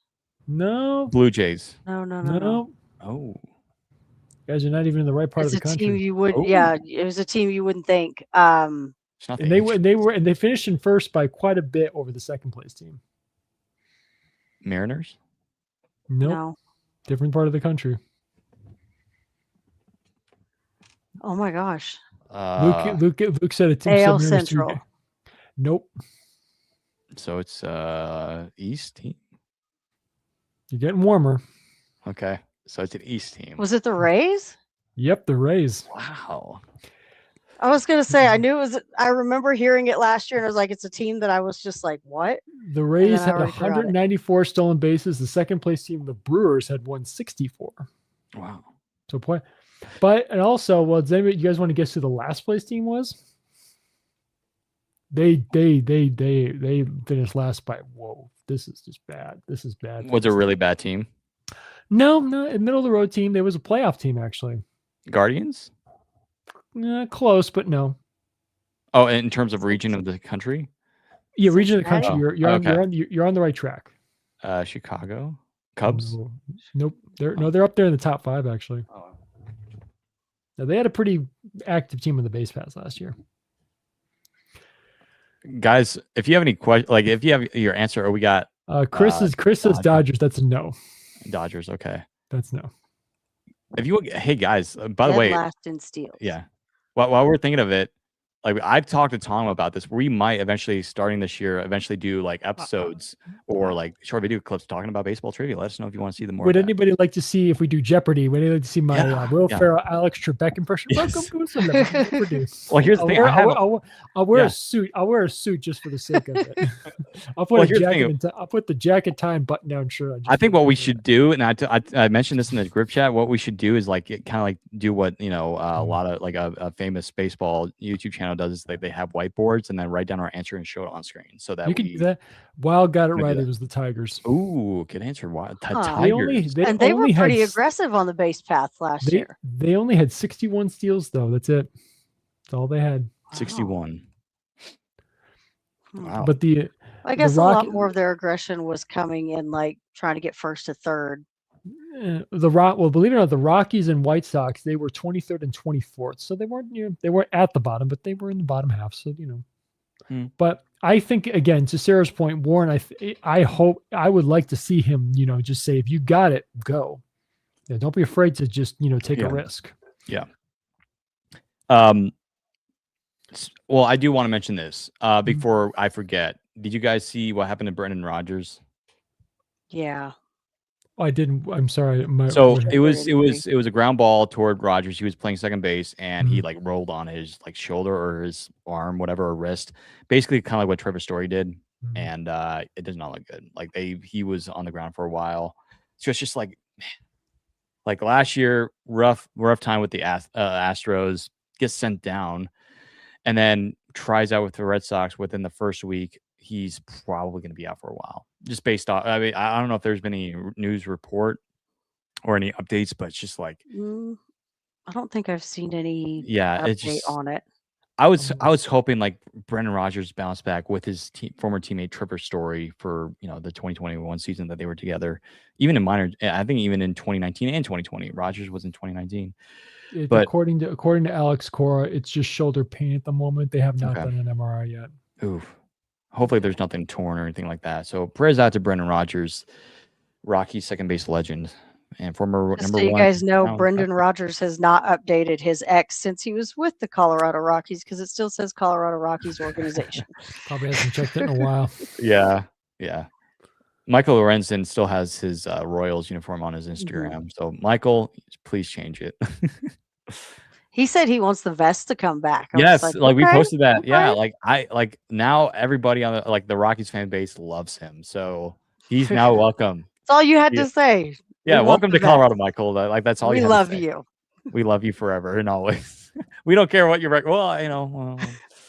S2: No.
S1: Blue Jays.
S3: No.
S1: Oh.
S2: You guys are not even in the right part of the country.
S3: Team you would, it was a team you wouldn't think.
S2: And they finished in first by quite a bit over the second place team.
S1: Mariners?
S2: Nope.
S3: No.
S2: Different part of the country.
S3: Oh my gosh.
S2: Luke said a team.
S3: AL Central.
S2: Nope.
S1: So it's East team.
S2: You're getting warmer.
S1: Okay. So it's an East team.
S3: Was it the Rays?
S2: Yep, the Rays.
S1: Wow.
S3: I was going to say, I knew it was, I remember hearing it last year and I was like, it's a team that I was just like, what?
S2: The Rays had 194 stolen bases. The second place team, the Brewers, had 164.
S1: Wow.
S2: So point. And also, does anybody, you guys want to guess who the last place team was? They finished last by, whoa, this is just bad. This is bad.
S1: Was it a really bad team?
S2: No, a middle of the road team. There was a playoff team, actually.
S1: Guardians?
S2: Close, but no.
S1: Oh, in terms of region of the country?
S2: Yeah, region of the country. You're on the right track.
S1: Chicago? Cubs?
S2: Nope. They're up there in the top 5, actually. Oh. Now, they had a pretty active team on the base paths last year.
S1: Guys, if you have any questions, like if you have your answer, or we got
S2: Chris says Dodgers. That's a no.
S1: Dodgers, okay.
S2: That's no.
S1: Hey guys, by the way,
S3: last in steals.
S1: Yeah. While we're thinking of it, like I've talked to Tom about this. We might eventually, starting this year, do like episodes or like short video clips talking about baseball trivia. Let us know if you want to see them more.
S2: Would anybody like to see if we do Jeopardy? Would anybody like to see my Will Ferrell, Alex Trebek impression?
S1: Yes.
S2: Welcome to Jeopardy.
S1: Well, here's the thing.
S2: I'll wear a suit. I'll wear a suit just for the sake of it. I'll put a jacket. I'll put the jacket, tie, and button down shirt.
S1: I think what we should do, and I mentioned this in the group chat. What we should do is like kind of like do what a lot of like a famous baseball YouTube channel does. Is they have whiteboards and then write down our answer and show it on screen so that
S2: you can do that. Wild got it right. It was the Tigers.
S1: Ooh, good answer. Wild
S3: Tigers. They were pretty aggressive on the base path last year.
S2: They only had 61 steals though. That's it. That's all they had.
S1: 61. Wow.
S2: But
S3: I guess a lot more of their aggression was coming in, like trying to get first to third.
S2: Well, believe it or not, the Rockies and White Sox, they were 23rd and 24th, so they weren't they weren't at the bottom, but they were in the bottom half. So But I think, again, to Sarah's point, Warren, I hope, I would like to see him, just say, if you got it, go. Yeah, don't be afraid to just take a risk.
S1: Yeah. Well, I do want to mention this before I forget. Did you guys see what happened to Brendan Rodgers?
S3: Yeah.
S2: I didn't. I'm sorry.
S1: So it was a ground ball toward Rodgers. He was playing second base, and he like rolled on his like shoulder or his arm, whatever, or wrist. Basically, kind of like what Trevor Story did, and it does not look good. Like he was on the ground for a while. So it's just like last year, rough time with the Astros, gets sent down, and then tries out with the Red Sox within the first week. He's probably going to be out for a while, just based off. I mean, I don't know if there's been any news report or any updates, but it's just like,
S3: I don't think I've seen any
S1: update
S3: on it.
S1: I was hoping like Brendan Rodgers bounced back with his former teammate Trevor Story for the 2021 season that they were together. Even in minor, I think even in 2019 and 2020, Rodgers was in 2019. But
S2: according to Alex Cora, it's just shoulder pain at the moment. They have not done an MRI yet.
S1: Oof. Hopefully there's nothing torn or anything like that. So prayers out to Brendan Rodgers, Rockies second base legend and former number one.
S3: You guys know, Brendan Rodgers has not updated his X since he was with the Colorado Rockies because it still says Colorado Rockies organization.
S2: Probably hasn't checked it in a while.
S1: Yeah. Michael Lorenzen still has his Royals uniform on his Instagram. So Michael, please change it.
S3: He said he wants the vest to come back.
S1: Yes, like we posted that. Okay. Yeah, like now everybody on the Rockies fan base loves him. So he's now welcome.
S3: That's all you had to say.
S1: Yeah, welcome to Colorado, Michael. Like that's all you had to say.
S3: We love you.
S1: We love you forever and always. We don't care what you're well,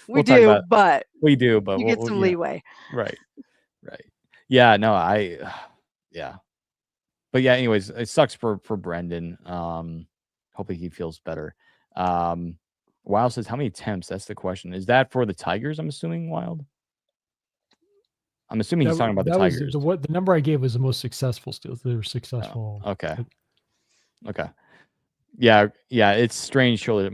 S3: we do, but
S1: you
S3: get some leeway.
S1: Right. Yeah, no, But yeah, anyways, it sucks for Brendan. Hopefully he feels better. Wild says, how many attempts? That's the question. Is that for the Tigers? I'm assuming, Wild. I'm assuming he's talking about the Tigers.
S2: The number I gave was the most successful steals. They were successful.
S1: Oh, okay. Yeah. It's strange shoulder.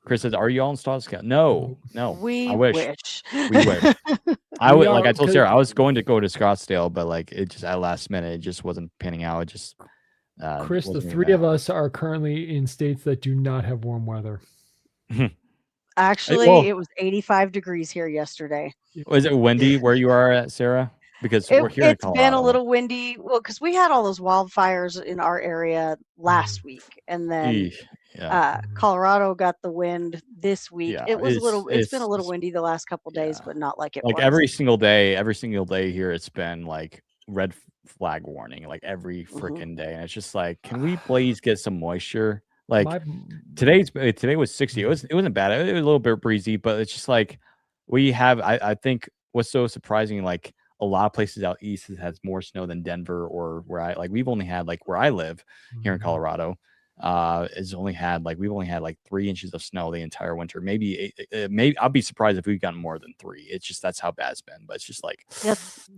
S1: Chris says, "Are you all in Scottsdale?" No.
S3: We
S1: I wish. We wish. I would I told Sarah I was going to go to Scottsdale, but like it just at last minute it just wasn't panning out. It just.
S2: Chris, the three of us are currently in states that do not have warm weather.
S3: Actually, it was 85 degrees here yesterday.
S1: Was it windy where you are at, Sarah? Because we're here in Colorado.
S3: It's been a little windy. Well, because we had all those wildfires in our area last week, and then Colorado got the wind this week. Yeah, it's been a little windy the last couple days, but not like it was.
S1: Every single day here, it's been like red flag warning, like every freaking day, and it's just like, can we please get some moisture? Like today was 60. It wasn't bad. It was a little bit breezy, but it's just like we have. I think what's so surprising, like a lot of places out east has more snow than Denver or where we've only had like where I live here in Colorado. We've only had like 3 inches of snow the entire winter. Maybe I'll be surprised if we've gotten more than 3. It's just that's how bad it's been. But it's just like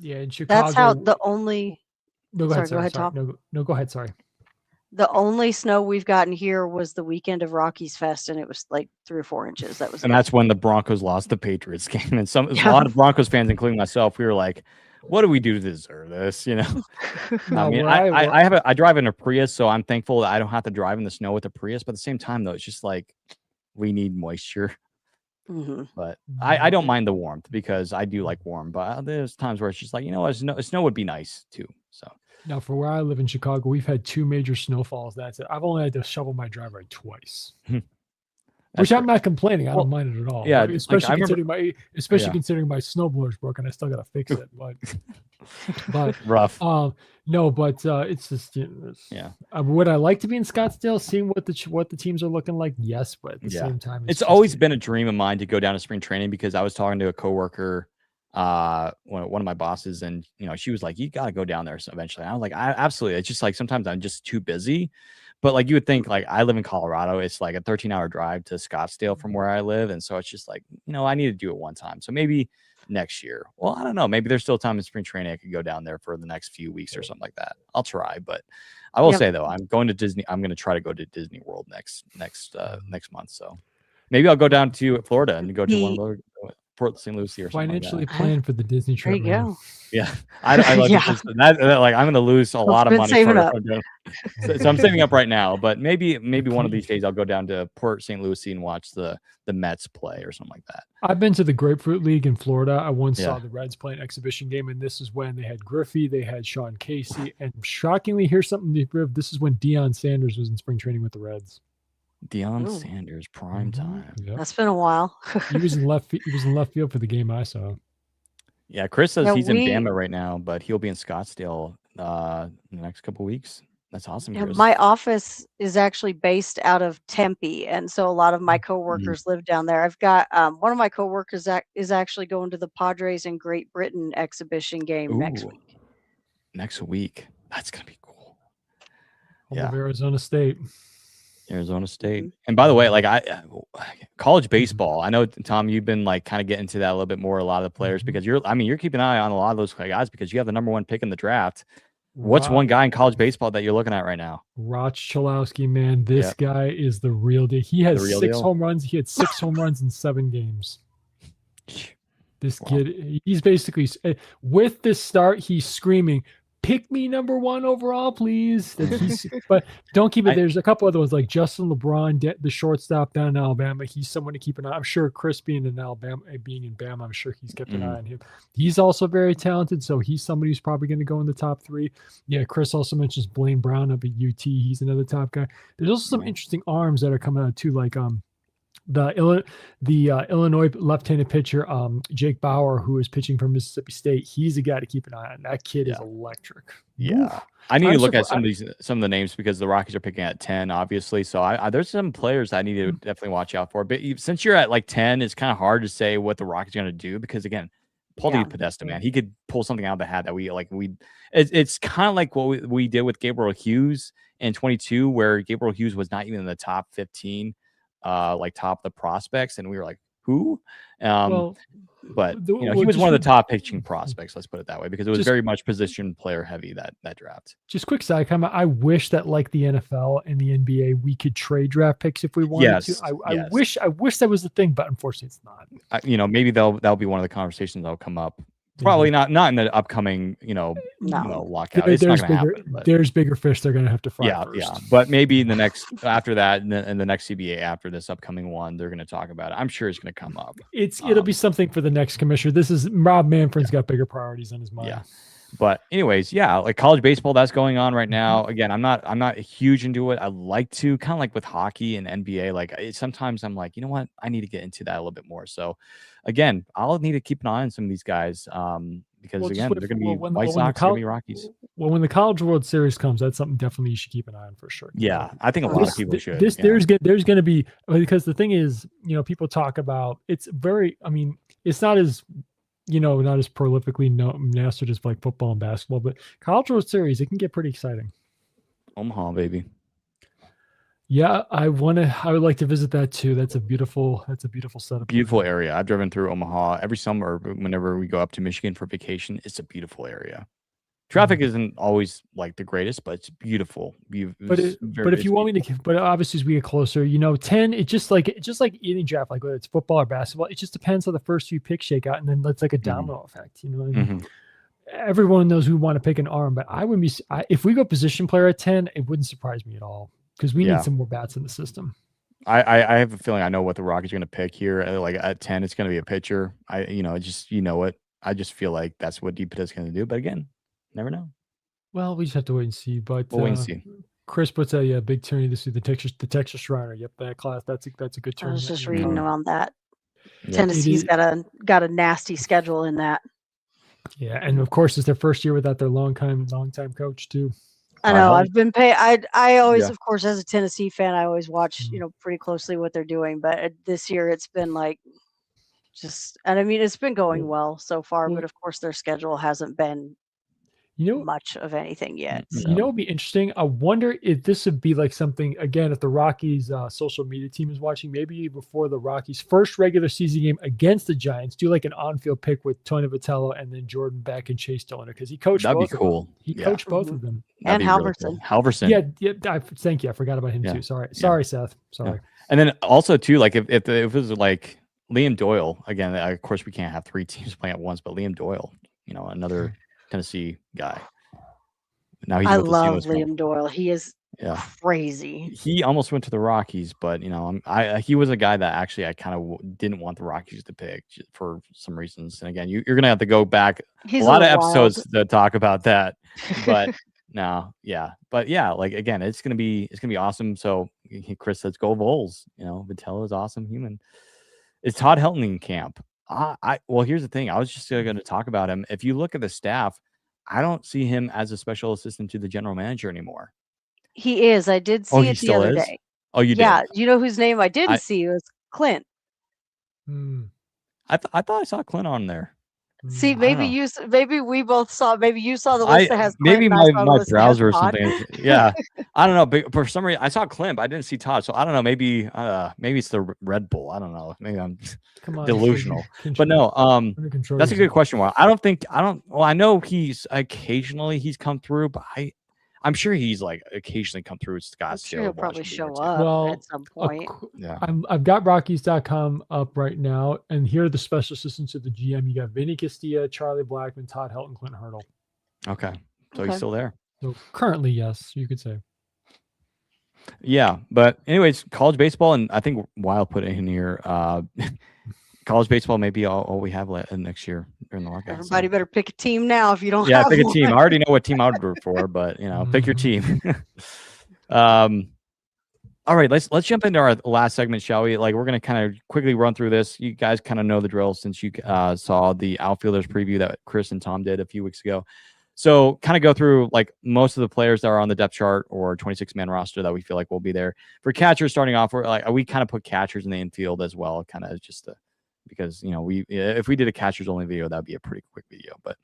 S2: in Chicago.
S3: That's how the only.
S2: No, go ahead, Tom. No, go ahead. Sorry.
S3: The only snow we've gotten here was the weekend of Rockies Fest, and it was like 3 or 4 inches.
S1: That's when the Broncos lost the Patriots game, and a lot of Broncos fans, including myself, we were like, "What do we do to deserve this?" I mean, I drive in a Prius, so I'm thankful that I don't have to drive in the snow with a Prius. But at the same time, though, it's just like we need moisture.
S3: Mm-hmm.
S1: But I don't mind the warmth because I do like warm. But there's times where it's just like, snow would be nice too. So.
S2: Now, for where I live in Chicago, we've had 2 major snowfalls. That's it. I've only had to shovel my driveway twice, which I'm not complaining. I don't mind it at all.
S1: Yeah,
S2: especially considering my snowblower's broken. I still got to fix it. But
S1: rough.
S2: It's just would I like to be in Scottsdale, seeing what the teams are looking like? Yes, but at the same time,
S1: it's always been a dream of mine to go down to spring training because I was talking to a coworker. One of my bosses, and she was like, you got to go down there eventually. I was like, absolutely. It's just like sometimes I'm just too busy, But like you would think, like I live in Colorado, it's like a 13-hour drive to Scottsdale from where I live, and so it's just like I need to do it one time. So maybe next year. Well, I don't know. Maybe there's still time in spring training. I could go down there for the next few weeks or something like that. I'll try, but I will say though, I'm going to Disney. I'm going to try to go to Disney World next month. So maybe I'll go down to Florida and go to one of those Port St. Lucie or something.
S2: Financially
S1: like that.
S2: planned for the Disney
S3: There
S2: trip.
S3: you go.
S1: Yeah, I love
S3: Yeah.
S1: that. Like I'm going to lose a lot of money.
S3: Saving up.
S1: So I'm saving up right now, but maybe one of these days I'll go down to Port St. Lucie and watch the Mets play or something like that.
S2: I've been to the Grapefruit League in Florida. I once saw the Reds play an exhibition game, and this is when they had Griffey, they had Sean Casey, and shockingly, here's something. This is when Deion Sanders was in spring training with the Reds.
S1: Deion Sanders, prime time.
S2: Yep.
S3: That's been a while.
S2: He was in left field for the game I saw.
S1: Yeah, Chris says he's in Bama right now, but he'll be in Scottsdale in the next couple weeks. That's awesome.
S3: Yeah, my office is actually based out of Tempe, and so a lot of my coworkers live down there. I've got one of my coworkers that is actually going to the Padres and Great Britain exhibition game next week.
S1: Next week, that's gonna be cool.
S2: Home of Arizona State.
S1: And by the way, like college baseball, I know Tom, you've been like kind of getting into that a little bit more. A lot of the players because you're keeping an eye on a lot of those guys because you have the number one pick in the draft. What's one guy in college baseball that you're looking at right now?
S2: Roch Chalowski, man. This guy is the real deal. He has 6 home runs. He had 6 home runs in 7 games. This kid, he's basically with this start, he's screaming, "Pick me number 1 overall, please." But don't keep it. There's a couple other ones like Justin LeBron, the shortstop down in Alabama. He's someone to keep an eye. I'm sure Chris being in Bama, I'm sure he's kept an eye on him. He's also very talented, so he's somebody who's probably going to go in the top 3. Yeah, Chris also mentions Blaine Brown up at UT. He's another top guy. There's also some interesting arms that are coming out too, like the Illinois left-handed pitcher Jake Bauer, who is pitching for Mississippi State. He's a guy to keep an eye on. That kid is electric.
S1: Yeah. Oof. I need to look at some of the names because the Rockies are picking at 10, obviously. So there's some players I need to definitely watch out for. But since you're at like 10, it's kind of hard to say what the Rockies are going to do because again, Paulie Podesta, man, he could pull something out of the hat that it's kind of like what we did with Gabriel Hughes in 22, where Gabriel Hughes was not even in the top 15. Like top of the prospects, and we were like, who? But he was one of the top pitching prospects. Let's put it that way, because it was very much position player heavy that draft.
S2: Just quick side comment: I wish that, like the NFL and the NBA, we could trade draft picks if we wanted to. I wish that was the thing, but unfortunately, it's not.
S1: Maybe that'll be one of the conversations that'll come up. Probably not in the upcoming, lockout.
S2: There's bigger fish they're going to have to fry first.
S1: Yeah. But maybe in the next after that, in the next CBA after this upcoming one, they're going to talk about it. I'm sure it's going to come up.
S2: It'll be something for the next commissioner. This is Rob Manfred's got bigger priorities on his mind.
S1: Yeah. But anyways, like college baseball, that's going on right now. Again, I'm not huge into it. I like to kind of like with hockey and NBA. Like sometimes I'm like, you know what, I need to get into that a little bit more. So again, I'll need to keep an eye on some of these guys because again, they're going to be White Sox, going to be Rockies.
S2: Well, when the College World Series comes, that's something definitely you should keep an eye on for sure.
S1: Yeah, I think a lot of people should.
S2: There's going to be, because the thing is, people talk about it's not as not as prolifically mastered as like football and basketball, but College World Series, it can get pretty exciting.
S1: Omaha, baby.
S2: Yeah, I would like to visit that too. That's a beautiful setup.
S1: Beautiful area. I've driven through Omaha every summer whenever we go up to Michigan for vacation. It's a beautiful area. Traffic isn't always like the greatest, but it's beautiful.
S2: But if you want me to, but obviously as we get closer, 10, it's just like eating draft, like whether it's football or basketball, it just depends how the first few picks shake out, and then that's like a domino effect. You know what I mean? Everyone knows who want to pick an arm, but I wouldn't be. If we go position player at 10, it wouldn't surprise me at all because we need some more bats in the system.
S1: I have a feeling I know what the Rockies are going to pick here. Like at 10, it's going to be a pitcher. I just feel like that's what Deep is going to do. But again, never know.
S2: Well, we just have to wait and see. But
S1: we'll wait and see.
S2: Chris puts a big tourney this week. The Texas Shriner. Yep, that class. That's a good tourney.
S3: I was just reading on that. Yeah. Tennessee's got a nasty schedule in that.
S2: Yeah, and of course it's their first year without their longtime coach too.
S3: I know. I've been paid. I always, of course, as a Tennessee fan, I always watch pretty closely what they're doing. But this year it's been like it's been going well so far. But of course their schedule hasn't been. much of anything yet.
S1: Mm,
S3: So.
S2: You know, it'd be interesting. I wonder if this would be like something again. If the Rockies social media team is watching, maybe before the Rockies' first regular season game against the Giants, do like an on-field pick with Tony Vitello and then Jordan Beck and Chase Dillon, because he coached
S1: That'd be
S2: both of
S1: cool.
S2: them. He
S1: Yeah.
S2: coached both of them.
S1: That'd
S3: And
S1: be really cool.
S3: Halverson.
S1: Halverson.
S2: Thank you. I forgot about him
S1: Yeah.
S2: too. Sorry,
S1: Yeah.
S2: sorry, Seth. Sorry.
S1: Yeah. And then also too, like if it was like Liam Doyle again, of course we can't have 3 teams playing at once, but Liam Doyle, another Tennessee guy. Now he's
S3: I
S1: with the
S3: love
S1: St. Louis
S3: Liam Doyle. He is crazy.
S1: He almost went to the Rockies, but he was a guy that actually I kind of didn't want the Rockies to pick for some reasons. And again, you're gonna have to go back
S3: He's
S1: a lot of
S3: wild.
S1: episodes to talk about that. But like again, it's gonna be awesome. So Chris says go Vols. Vitello is awesome human. Is Todd Helton in camp? Well, here's the thing. I was just going to talk about him. If you look at the staff, I don't see him as a special assistant to the general manager anymore.
S3: He is. I did see it the other day.
S1: Oh, you did?
S3: Yeah. You know whose name I didn't see was Clint.
S1: I thought I saw Clint on there.
S3: See, maybe we both saw. Maybe you saw the list that has Clint.
S1: Maybe my browser or something. Yeah, I don't know. But for some reason, I saw Clint, but I didn't see Todd. So I don't know. Maybe it's the Red Bull. I don't know. Maybe I'm delusional. But no, that's a good question. Well, I know he's occasionally come through, but I'm sure he's like occasionally come through. Scott,
S3: sure he'll probably show up at some point.
S2: I've got Rockies.com up right now, and here are the special assistants to the GM. You got Vinny Castilla, Charlie Blackman, Todd Helton, Clint Hurdle.
S1: Okay, so he's still there.
S2: So currently, yes, you could say.
S1: Yeah, but anyways, college baseball, and I think Wild put it in here. College baseball may be all we have next year during the lockout.
S3: Everybody better pick a team now if you don't have
S1: pick
S3: one.
S1: a team. I already know what team I would root for, but pick your team. All right, let's jump into our last segment, shall we? Like, we're gonna kind of quickly run through this. You guys kind of know the drill since you saw the Outfielders preview that Chris and Tom did a few weeks ago. So kind of go through like most of the players that are on the depth chart or 26-man roster that we feel like will be there. For catchers, starting off, we kind of put catchers in the infield as well, kind of just because if we did a catchers only video, that'd be a pretty quick video. But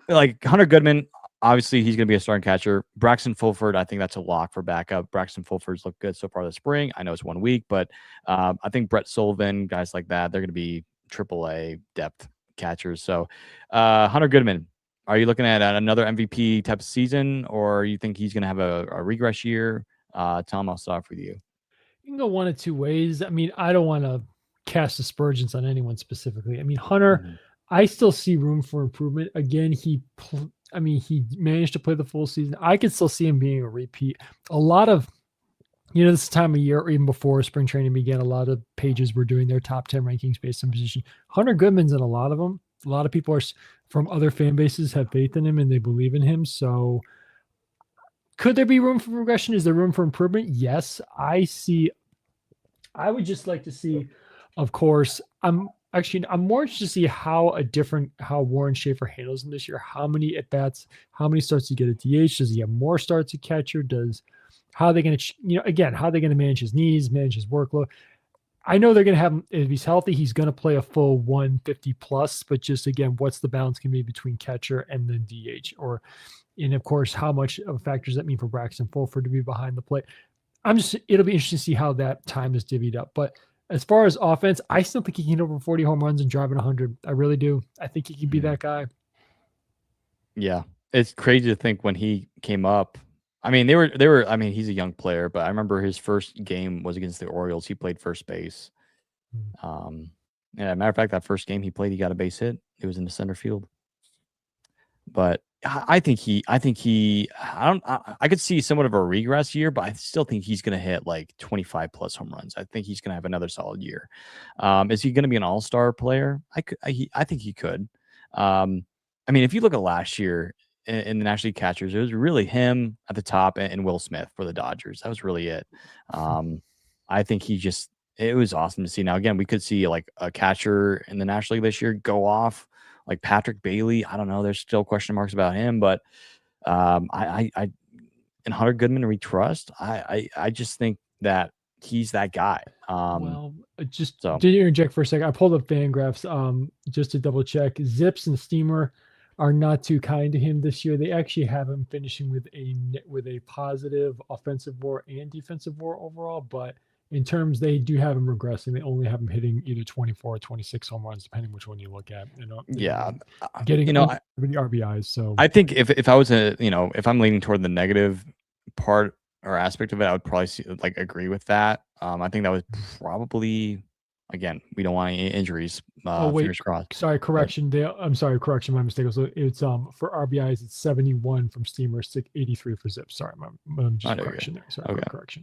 S1: like Hunter Goodman, obviously he's going to be a starting catcher. Braxton Fulford, I think that's a lock for backup. Braxton Fulford's looked good so far this spring. I know it's 1 week, but I think Brett Sullivan, guys like that, they're going to be AAA depth catchers. So Hunter Goodman, are you looking at another MVP type of season, or you think he's going to have a regress year? Tom, I'll start with you.
S2: You can go one of two ways. I mean, I don't want to cast aspersions on anyone specifically. I mean, Hunter, I still see room for improvement. Again, he managed to play the full season. I could still see him being a repeat. A lot of, this time of year, or even before spring training began, a lot of pages were doing their top 10 rankings based on position. Hunter Goodman's in a lot of them. A lot of people from other fan bases have faith in him and they believe in him. So could there be room for progression? Is there room for improvement? Yes, I would just like to see, of course, I'm more interested to see how Warren Schaefer handles him this year. How many at-bats, how many starts to get at DH? Does he have more starts at catcher? How are they going to manage his knees, manage his workload? I know they're going to have him, if he's healthy, he's going to play a full 150 plus, but just again, what's the balance going to be between catcher and then DH? And of course, how much of a factor does that mean for Braxton Fulford to be behind the plate? It'll be interesting to see how that time is divvied up. But as far as offense, I still think he can hit over 40 home runs and driving 100. I really do. I think he can be that guy.
S1: Yeah. It's crazy to think when he came up. I mean, he's a young player, but I remember his first game was against the Orioles. He played first base. Matter of fact, that first game he played, he got a base hit. It was in the center field. But I could see somewhat of a regress year, but I still think he's going to hit like 25 plus home runs. I think he's going to have another solid year. Is he going to be an all-star player? I think he could. If you look at last year in the National League catchers, it was really him at the top and Will Smith for the Dodgers. That was really it. I think it was awesome to see. Now, again, we could see like a catcher in the National League this year go off. Like Patrick Bailey, I don't know. There's still question marks about him, but and Hunter Goodman we trust. I just think that he's that guy.
S2: Did you interject for a second? I pulled up Fangraphs just to double check. Zips and Steamer are not too kind to him this year. They actually have him finishing with a positive offensive WAR and defensive WAR overall, but in terms they do have him regressing. They only have him hitting either 24 or 26 home runs, depending which one you look at.
S1: Yeah,
S2: getting
S1: you know,
S2: over the RBIs. So
S1: I think if I was if I'm leaning toward the negative part or aspect of it, I would probably agree with that. I think that was probably, again, we don't want any injuries.
S2: oh wait,
S1: Fingers crossed.
S2: sorry,
S1: But
S2: correction. I'm sorry, correction. My mistake. So it's for RBIs, it's 71 from Steamer, 83 for Zip. Sorry, just correction there. Sorry, quick correction.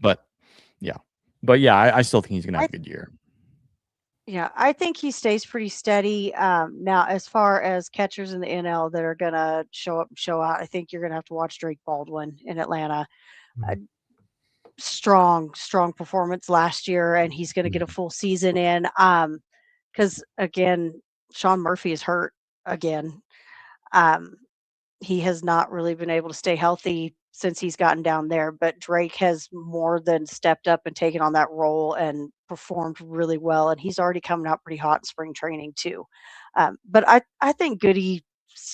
S1: But yeah, I still think he's gonna have a good year.
S3: Yeah, I think he stays pretty steady. Now, as far as catchers in the NL that are gonna show up, show out, I think you're gonna have to watch Drake Baldwin in Atlanta. Strong performance last year, and he's gonna get a full season in. Because again, Sean Murphy is hurt again. He has not really been able to stay healthy since he's gotten down there, but Drake has more than stepped up and taken on that role and performed really well, and he's already coming out pretty hot in spring training too. But I think Goody,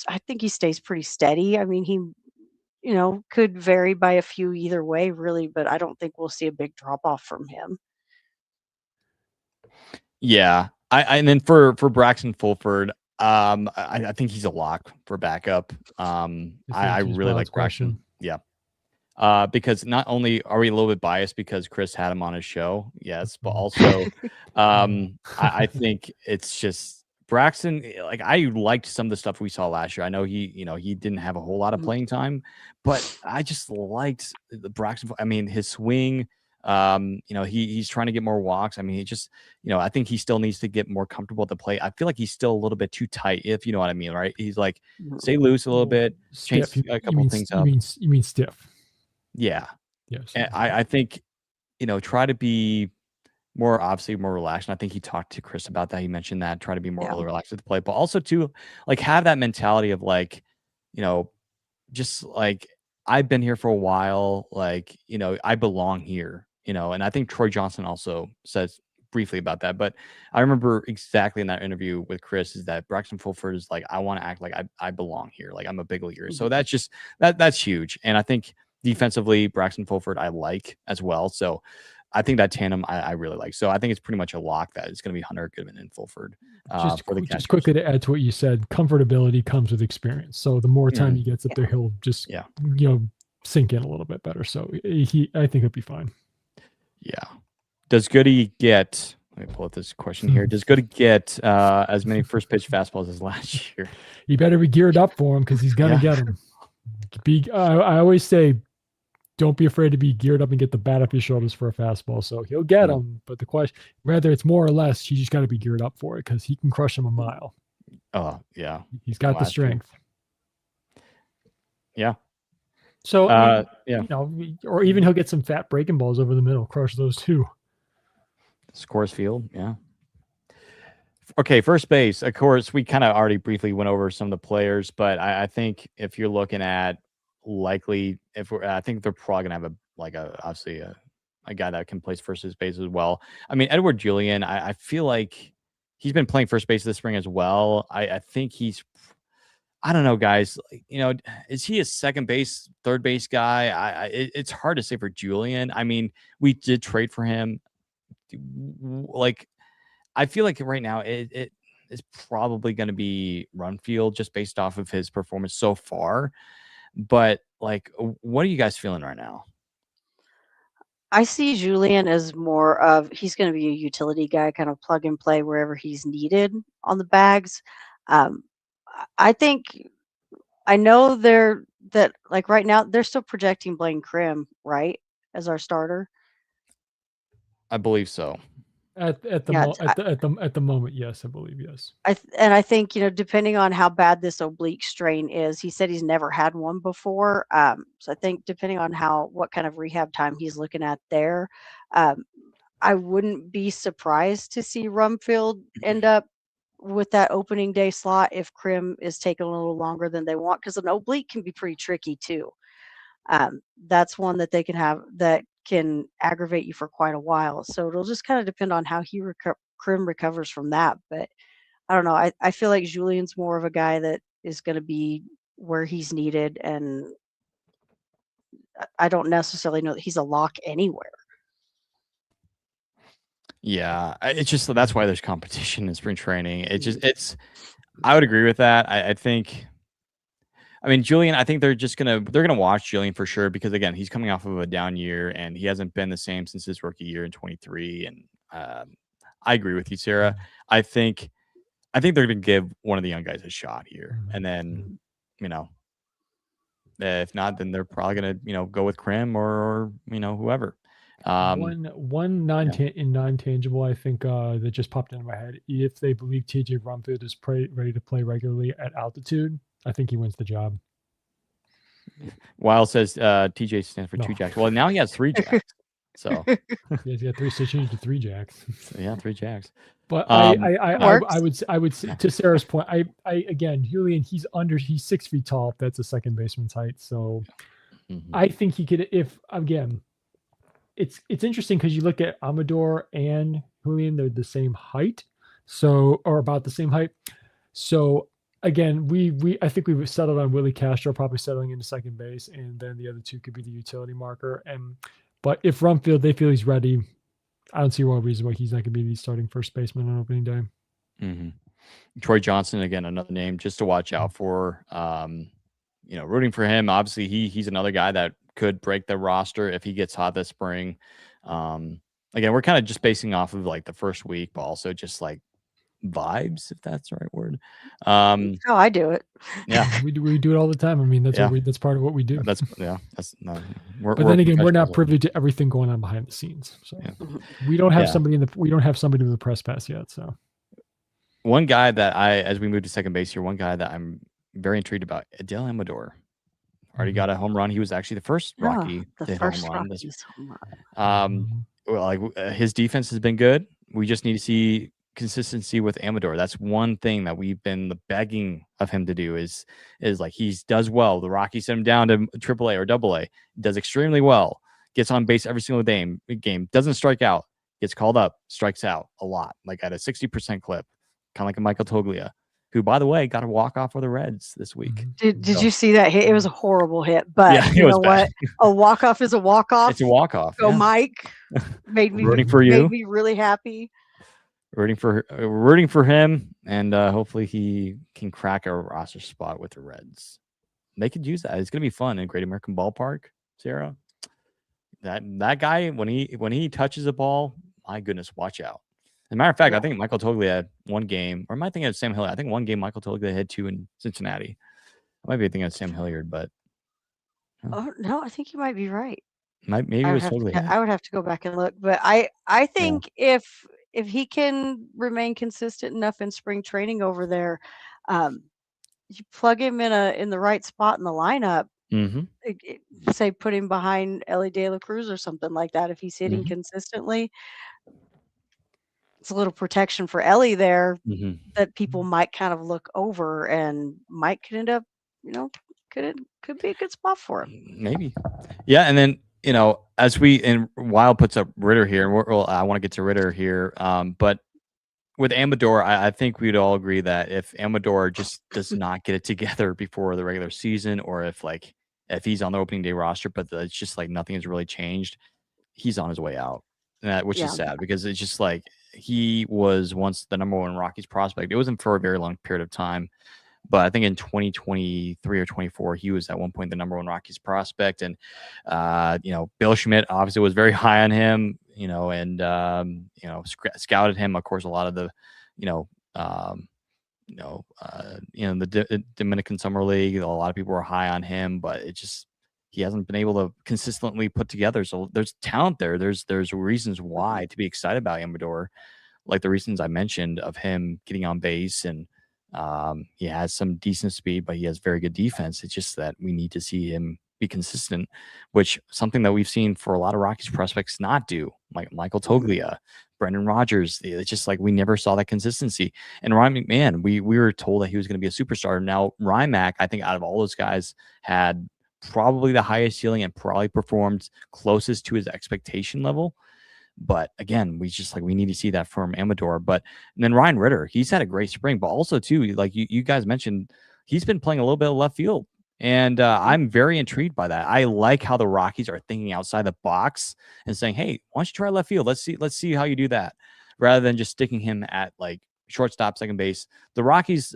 S3: I think he stays pretty steady. I mean, he could vary by a few either way, really, but I don't think we'll see a big drop off from him.
S1: Yeah, and then for Braxton Fulford, I think he's a lock for backup. I really like Braxton. Yeah. Because not only are we a little bit biased because Chris had him on his show, yes, but also I think it's just Braxton. Like, I liked some of the stuff we saw last year. I know he didn't have a whole lot of playing time, but I just liked the Braxton. I mean, his swing. He's trying to get more walks. I mean, he just, I think he still needs to get more comfortable at the plate. I feel like he's still a little bit too tight, if you know what I mean, right? He's like, stay loose a little bit, change a couple things up.
S2: You mean stiff?
S1: Yeah.
S2: Yes.
S1: And I think, try to be more, obviously more relaxed. And I think he talked to Chris about that. He mentioned that, try to be more relaxed at the plate, but also to have that mentality of just I've been here for a while. I belong here, and I think Troy Johnson also says briefly about that. But I remember exactly in that interview with Chris is that Braxton Fulford is I want to act like I belong here. Like, I'm a big leaguer. So that's just, that's huge. And I think defensively, Braxton Fulford, I like as well. So I think that tandem I really like. So I think it's pretty much a lock that it's going to be Hunter Goodman and Fulford.
S2: Just quickly to add to what you said, comfortability comes with experience. So the more time he gets up there, he'll just sink in a little bit better. So I think he'll be fine.
S1: Yeah. Does Goody get? Let me pull up this question here. Does Goody get as many first pitch fastballs as last year?
S2: You better be geared up for him because he's gonna get them. I always say, don't be afraid to be geared up and get the bat off your shoulders for a fastball. So he'll get them, but the question, whether it's more or less, you just got to be geared up for it because he can crush them a mile.
S1: Oh yeah,
S2: he's got the strength.
S1: Yeah.
S2: So or even he'll get some fat breaking balls over the middle, crush those too.
S1: Scores Field, yeah. Okay, first base. Of course, we kind of already briefly went over some of the players, but I think if you're looking at likely, I think they're probably gonna have obviously a guy that can play first base as well. I mean, Edward Julian, I feel like he's been playing first base this spring as well. I think I don't know, guys. Is he a second base, third base guy? It's hard to say for Julian. I mean, we did trade for him. I feel like right now it is probably going to be Runfield just based off of his performance so far. But what are you guys feeling right now?
S3: I see Julian as more of, he's going to be a utility guy, kind of plug and play wherever he's needed on the bags. I think, I know right now they're still projecting Blaine Krim, right, as our starter.
S1: I believe so.
S2: At the moment, yes, I believe yes.
S3: I think depending on how bad this oblique strain is, he said he's never had one before. So I think depending on what kind of rehab time he's looking at there, I wouldn't be surprised to see Rumfield end up with that opening day slot if Krim is taking a little longer than they want, because an oblique can be pretty tricky too. That's one that they can have that can aggravate you for quite a while. So it'll just kind of depend on how Krim recovers from that. But I don't know. I feel like Julian's more of a guy that is going to be where he's needed, and I don't necessarily know that he's a lock anywhere.
S1: Yeah, it's just that's why there's competition in spring training. I would agree with that. I think. I mean, Julian, I think they're gonna watch Julian for sure because again, he's coming off of a down year and he hasn't been the same since his rookie year in 23. And I agree with you, Sarah. I think they're gonna give one of the young guys a shot here, and then if not, then they're probably gonna go with Krim or whoever.
S2: One non-tangible I think that just popped into my head. If they believe TJ Rumfield is ready to play regularly at altitude, I think he wins the job.
S1: Wild says TJ stands for 2 jacks. Well, now he has 3 jacks. So
S2: he's got 3, so changed to 3 jacks.
S1: So, yeah, 3 jacks.
S2: But I would say to Sarah's point, I again, Julian, he's 6 feet tall. That's a second baseman's height. So I think he could, if again, it's interesting because you look at Amador and Julian, they're the same height, or about the same height. So again, I think we've settled on Willie Castro probably settling into second base, and then the other two could be the utility marker. But if Rumfield, they feel he's ready, I don't see one reason why he's not going to be the starting first baseman on opening day.
S1: Mm-hmm. Troy Johnson, again, another name just to watch out for. Rooting for him. Obviously, he's another guy that could break the roster if he gets hot this spring. Again, we're kind of just basing off of like the first week, but also just like vibes, if that's the right word.
S3: That's how I do it.
S1: Yeah,
S2: we do it all the time. I mean, that's part of what we do.
S1: But
S2: then again, we're not privy to everything going on behind the scenes. So we don't have somebody with a press pass yet. So
S1: one guy that as we move to second base here, one guy that I'm very intrigued about, Adele Amador. Already got a home run. He was actually the first Rocky to hit a home run. His defense has been good. We just need to see consistency with Amador. That's one thing that we've been begging of him to do is like he does well. The Rockies sent him down to AAA or AA. Does extremely well. Gets on base every single game. Doesn't strike out. Gets called up. Strikes out a lot, like at a 60% clip, kind of like a Michael Toglia, who, by the way, got a walk-off for the Reds this week.
S3: Did you see that hit? It was a horrible hit, but you know what? A walk-off is a walk-off.
S1: It's a walk-off.
S3: Go, Mike. Made me really happy.
S1: Rooting for him, and hopefully he can crack a roster spot with the Reds. They could use that. It's going to be fun in Great American Ballpark, Sarah. That guy, when he touches the ball, my goodness, watch out. As a matter of fact, I think Michael Toglia had one game, or am I thinking of Sam Hilliard? I think one game Michael Toglia had 2 in Cincinnati. I might be thinking of Sam Hilliard, but
S3: oh no, I think you might be right.
S1: Maybe it was Toglia.
S3: I would have to go back and look, but I think if he can remain consistent enough in spring training over there, you plug him in the right spot in the lineup. Say put him behind Ellie De La Cruz or something like that. If he's hitting consistently. It's a little protection for Ellie there that people might kind of look over, and Mike could end up, could be a good spot for him.
S1: Maybe. Yeah. And then, and Wild puts up Ritter here, and I want to get to Ritter here. But with Amador, I think we'd all agree that if Amador just does not get it together before the regular season, or if he's on the opening day roster, but it's just like nothing has really changed, he's on his way out. Which is sad because it's just like he was once the number 1 Rockies prospect. It wasn't for a very long period of time, but I think in 2023 or 24, he was at one point the number 1 Rockies prospect. And, Bill Schmidt obviously was very high on him, and, scouted him. Of course, a lot of the, the Dominican Summer League, a lot of people were high on him, but he hasn't been able to consistently put together. So there's talent there. There's reasons why to be excited about Amador, like the reasons I mentioned of him getting on base, and he has some decent speed, but he has very good defense. It's just that we need to see him be consistent, which something that we've seen for a lot of Rockies prospects not do, like Michael Toglia, Brendan Rodgers. It's just like we never saw that consistency. And Ryan McMahon, we were told that he was going to be a superstar. Now Rymack, I think out of all those guys, had probably the highest ceiling and probably performed closest to his expectation level. But again, we need to see that from Amador. And then Ryan Ritter, he's had a great spring, but also too, like you guys mentioned, he's been playing a little bit of left field. And I'm very intrigued by that. I like how the Rockies are thinking outside the box and saying, "Hey, why don't you try left field? Let's see how you do that," rather than just sticking him at like shortstop, second base. The Rockies,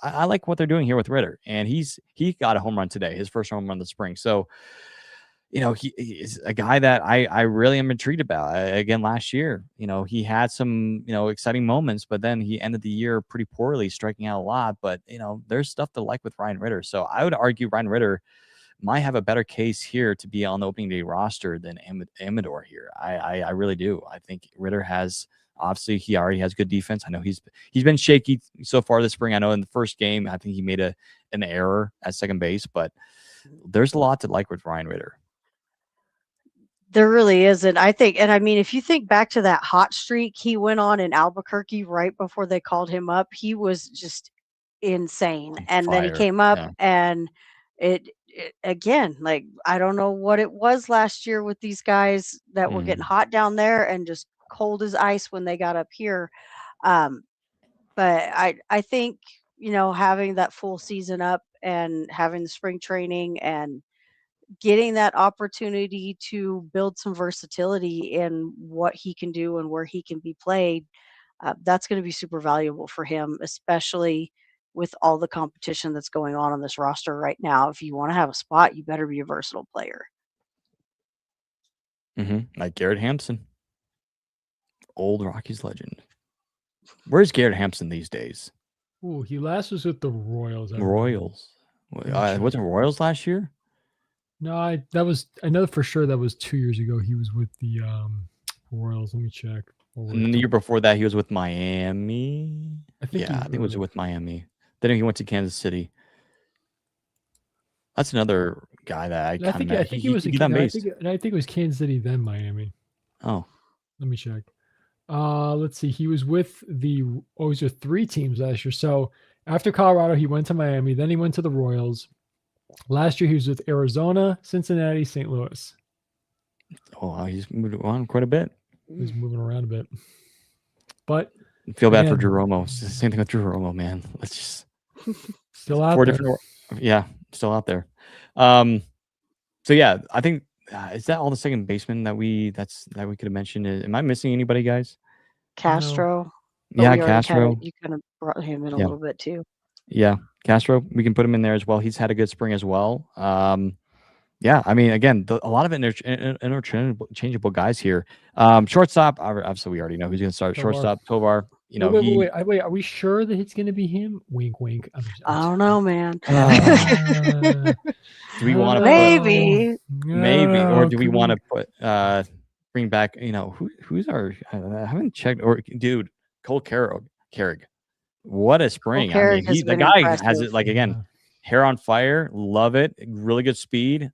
S1: I like what they're doing here with Ritter, and he got a home run today, his first home run of the spring. So, he is a guy that I really am intrigued about. Again, last year, he had some, exciting moments, but then he ended the year pretty poorly, striking out a lot. But, there's stuff to like with Ryan Ritter. So I would argue Ryan Ritter might have a better case here to be on the opening day roster than Amador here. I really do. I think Ritter has, obviously, he already has good defense. I know he's been shaky so far this spring. I know in the first game, I think he made an error at second base, but there's a lot to like with Ryan Ritter.
S3: There really isn't. I think, and I mean, if you think back to that hot streak he went on in Albuquerque right before they called him up, he was just insane. And then he
S1: Fire.
S3: came up,
S1: Yeah.
S3: and it again, like, I don't know what it was last year with these guys that were getting hot down there and just cold as ice when they got up here. But I think, having that full season up and having the spring training and getting that opportunity to build some versatility in what he can do and where he can be played, that's going to be super valuable for him, especially with all the competition that's going on this roster right now. If you want to have a spot, you better be a versatile player.
S1: Like Garrett Hampson, old Rockies legend. Where's Garrett Hampson these days?
S2: Ooh, he last was with the Royals.
S1: Royals. Was it Royals last year?
S2: No, I know for sure that was 2 years ago. He was with the Royals. Let me check.
S1: And then the year before that, he was with Miami. I think it was with Miami. Then he went to Kansas City. That's another guy that I kind of.
S2: I think it was Kansas City then Miami.
S1: Oh,
S2: let me check. Let's see. He was with was with 3 teams last year. So after Colorado, he went to Miami. Then he went to the Royals. Last year, he was with Arizona, Cincinnati, St. Louis.
S1: Oh, wow, he's moved on quite a bit.
S2: He's moving around a bit. But
S1: I feel bad for Drew Romo. It's the same thing with Drew Romo, man. Let's just
S2: still out there.
S1: Still out there. So yeah, I think is that all the second baseman that we could have mentioned? Am I missing anybody, guys?
S3: Castro.
S1: No. Yeah, Castro.
S3: You kind of brought him in a little bit too.
S1: Yeah, Castro. We can put him in there as well. He's had a good spring as well. Yeah, I mean, again, a lot of interchangeable guys here. Shortstop, obviously, we already know who's going to start.
S2: Tovar.
S1: Shortstop, Tovar.
S2: Wait. Are we sure that it's going to be him? Wink, wink.
S3: I don't know, man.
S1: Do we want to
S3: maybe,
S1: or do we want to put bring back? Who's our? I haven't checked. Or dude, Cole Carrig. What a spring! I mean, the guy has it again. Hair on fire, love it. Really good speed.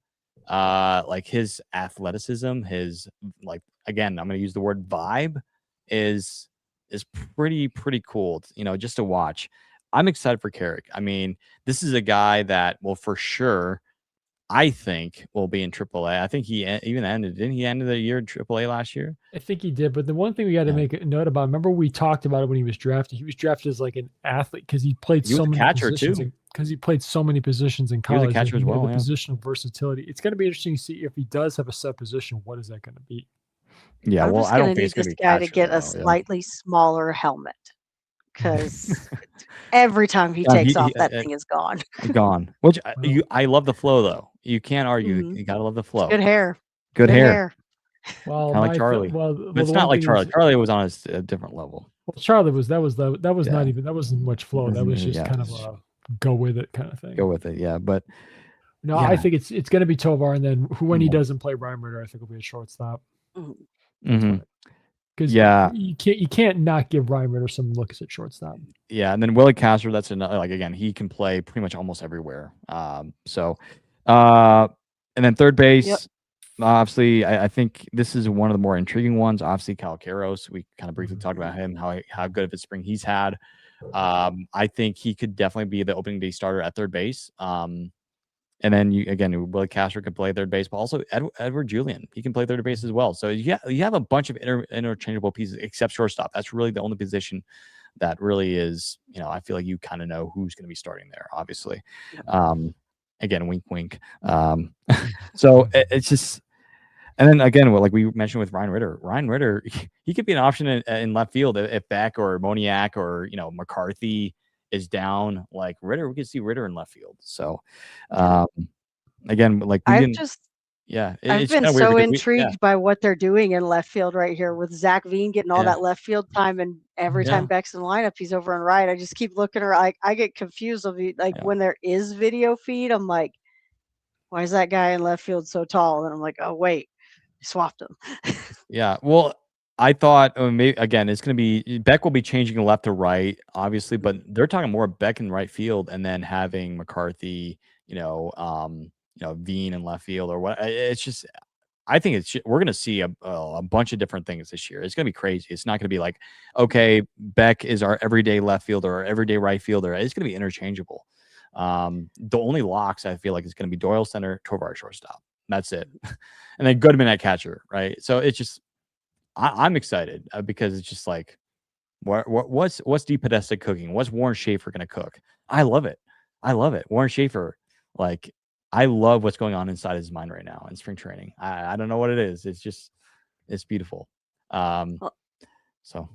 S1: Like his athleticism, his again, I'm going to use the word vibe is pretty cool. Just to watch. I'm excited for Carrick. I mean, this is a guy that will for sure, I think, will be in AAA. I think he even didn't he end the year in AAA last year?
S2: I think he did. But the one thing we got to make a note about, remember we talked about it when he was drafted. He was drafted as like an athlete because he played so many positions. Because he played so many positions in college.
S1: He was a catcher as well.
S2: The position of versatility. It's going to be interesting to see if he does have a set position. What is that going to be?
S1: Yeah,
S3: I'm
S1: I don't think
S3: need this guy to get a slightly smaller helmet because every time he takes off, that thing is gone.
S1: Gone. Which I love the flow though. You can't argue. You gotta love the flow.
S3: Good hair.
S1: Good hair.
S2: Well,
S1: kind of like Charlie. But it's not like Charlie. Charlie was on a different level.
S2: Well, Charlie was not even that wasn't much flow. That was just kind of a go with it kind of thing.
S1: Go with it, yeah. But
S2: no, I think it's going to be Tovar, and then when he doesn't play Ryan Ritter, I think will be a shortstop. Because you can't not give Ryan Ritter some looks at shortstop.
S1: Yeah, and then Willie Castro, that's another again, he can play pretty much almost everywhere. And then third base, obviously, I think this is one of the more intriguing ones. Obviously, Cal Queiroz, we kind of briefly talked about him, how good of a spring he's had. I think he could definitely be the opening day starter at third base. And then Willie Castro can play third base, but also Edward Julian, he can play third base as well. So you have a bunch of interchangeable pieces except shortstop. That's really the only position that really is, I feel like you kind of know who's going to be starting there, obviously. Again, wink, wink. So it's just, and then again, like we mentioned with Ryan Ritter, he could be an option in left field if Beck or Moniak or McCarthy is down. Like Ritter, we could see Ritter in left field. So again, like we
S3: I've
S1: didn't.
S3: just
S1: Yeah,
S3: I've
S1: it's
S3: been
S1: kind of weird
S3: so
S1: because
S3: intrigued by what they're doing in left field right here with Zach Veen getting all
S1: Yeah.
S3: that left field time, and every time Beck's in the lineup, he's over on right. I just keep looking around. I get confused. When there is video feed, I'm like, why is that guy in left field so tall? And I'm like, oh wait, swapped him.
S1: Yeah, well, I thought maybe again it's going to be Beck will be changing left to right, obviously, but they're talking more Beck in right field and then having McCarthy, Veen in left field or what. It's just I think we're going to see a bunch of different things this year. It's going to be crazy. It's not going to be like, okay, Beck is our everyday left fielder or everyday right fielder. It's going to be interchangeable. The only locks I feel like is going to be Doyle center, Tovar shortstop. That's it. And then Goodman at catcher, right? So it's just, I'm excited because it's just like, what's DePodesta cooking? What's Warren Schaefer going to cook? I love it. Warren Schaefer, like, I love what's going on inside his mind right now in spring training. I don't know what it is. It's just, it's beautiful. So.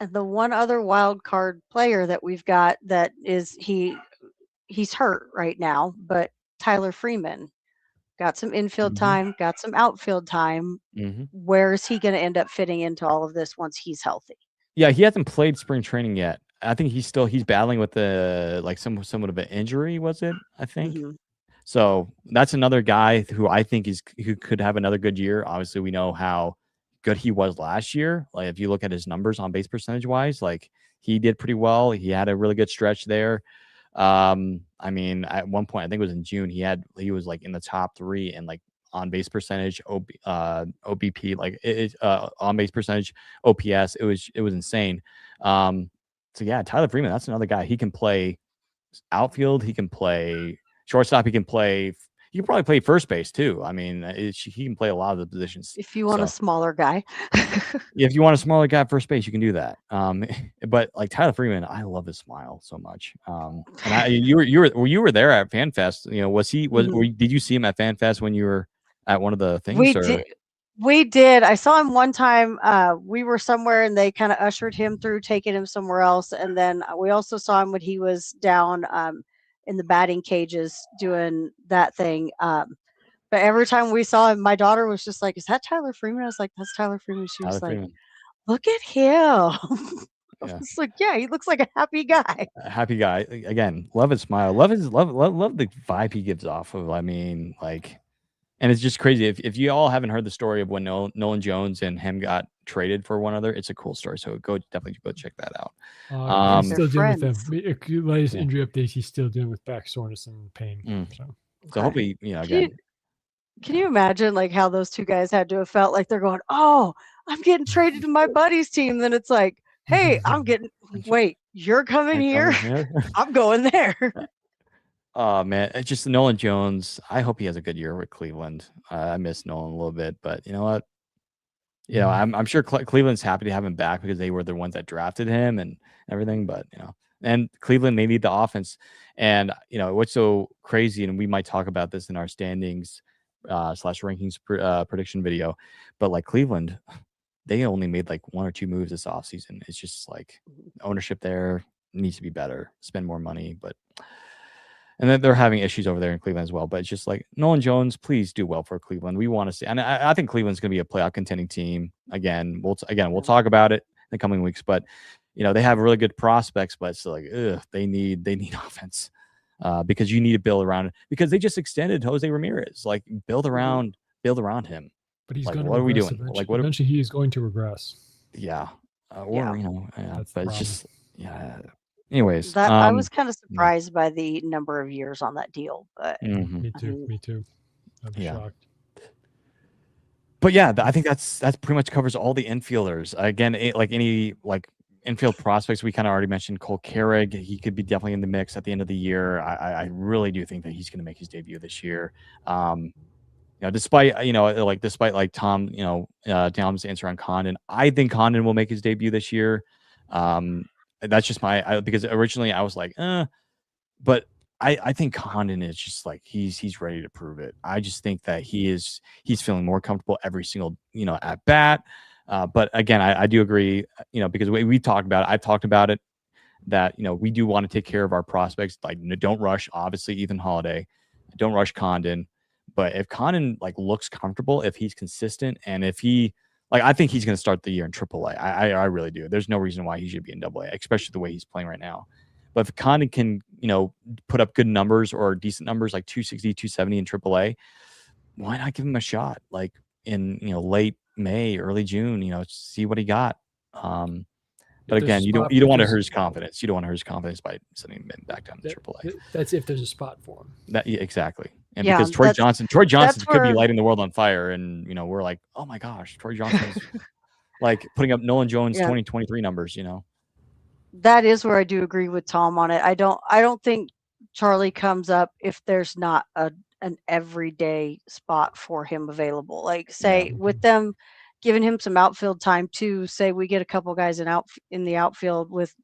S3: And the one other wild card player that we've got that is he's hurt right now, but Tyler Freeman got some infield time, got some outfield time. Where is he going to end up fitting into all of this once he's healthy?
S1: Yeah, he hasn't played spring training yet. I think he's battling with somewhat of an injury, was it? I think. So that's another guy who I think who could have another good year. Obviously, we know how good he was last year. Like if you look at his numbers on base percentage wise, like he did pretty well. He had a really good stretch there. I mean, at one point, I think it was in June, he was like in the top 3 and like on base percentage, OBP, like on base percentage, OPS. It was insane. So yeah, Tyler Freeman, that's another guy. He can play outfield. He can play shortstop. He can probably play first base too. I mean, he can play a lot of the positions.
S3: If you want a smaller guy.
S1: If you want a smaller guy at first base, you can do that. But like Tyler Freeman, I love his smile so much. And you were there at FanFest. Did you see him at FanFest when you were at one of the things?
S3: We did. I saw him one time. We were somewhere and they kind of ushered him through, taking him somewhere else. And then we also saw him when he was down in the batting cages doing that thing. But every time we saw him, my daughter was just like, "Is that Tyler Freeman?" I was like, "That's Tyler Freeman." She was like, "Look at him." I was like, "Yeah, he looks like a happy guy."
S1: A happy guy. Again, love his smile. Love the vibe he gives off of. I mean, like, and it's just crazy. If you all haven't heard the story of when Nolan Jones and him got traded for one another, it's a cool story. So definitely go check that out.
S2: He's still dealing with them. Latest injury updates, he's still dealing with back soreness and pain.
S1: So hopefully, again.
S3: Can you imagine like how those two guys had to have felt like they're going, "Oh, I'm getting traded to my buddy's team." Then it's like, "Hey, wait, you're coming here? I'm going there."
S1: Oh man, it's just Nolan Jones. I hope he has a good year with Cleveland. I miss Nolan a little bit, but you know what? I'm sure Cleveland's happy to have him back because they were the ones that drafted him and everything. But and Cleveland, they need the offense. And what's so crazy, and we might talk about this in our standings / rankings prediction video, but like Cleveland, they only made like 1 or 2 moves this offseason. It's just like ownership there needs to be better, spend more money, and then they're having issues over there in Cleveland as well. But it's just like Nolan Jones, please do well for Cleveland. We want to see, and I think Cleveland's going to be a playoff contending team again. We'll talk about it in the coming weeks, but they have really good prospects, but it's like they need offense. Because you need to build around it. Because they just extended Jose Ramirez. Like build around him.
S2: But he's
S1: like,
S2: going to
S1: what are we doing?
S2: Eventually.
S1: Like
S2: eventually he is going to regress.
S1: Yeah.
S2: That's
S1: but it's just Anyways,
S3: I was kind of surprised by the number of years on that deal. But
S2: me too. I'm shocked.
S1: But yeah, I think that's pretty much covers all the infielders. Again, any infield prospects, we kind of already mentioned Cole Carrig. He could be definitely in the mix at the end of the year. I really do think that he's going to make his debut this year. Despite Tom, Tom's answer on Condon, I think Condon will make his debut this year. That's just because originally I was like, but I think Condon is just like he's ready to prove it. I just think that he's feeling more comfortable every single at bat. But again, I do agree, because we talked about it. I've talked about it that we do want to take care of our prospects. Like, don't rush. Obviously, Ethan Holiday, don't rush Condon. But if Condon looks comfortable, if he's consistent, and if he I think he's going to start the year in AAA. I really do. There's no reason why he should be in AA, especially the way he's playing right now. But if Condon can, put up good numbers or decent numbers like 260, 270 in AAA, why not give him a shot? Like in, late May, early June, see what he got. But again, you don't want to hurt his confidence. You don't want to hurt his confidence by sending him back down to AAA.
S2: That's if there's a spot for him.
S1: Exactly. And because Troy Johnson could be lighting the world on fire, and we're like, oh my gosh, Troy Johnson's putting up Nolan Jones 2023 numbers.
S3: That is where I do agree with Tom on it. I don't think Charlie comes up if there's not an everyday spot for him available. With them giving him some outfield time too. Say we get a couple guys in the outfield with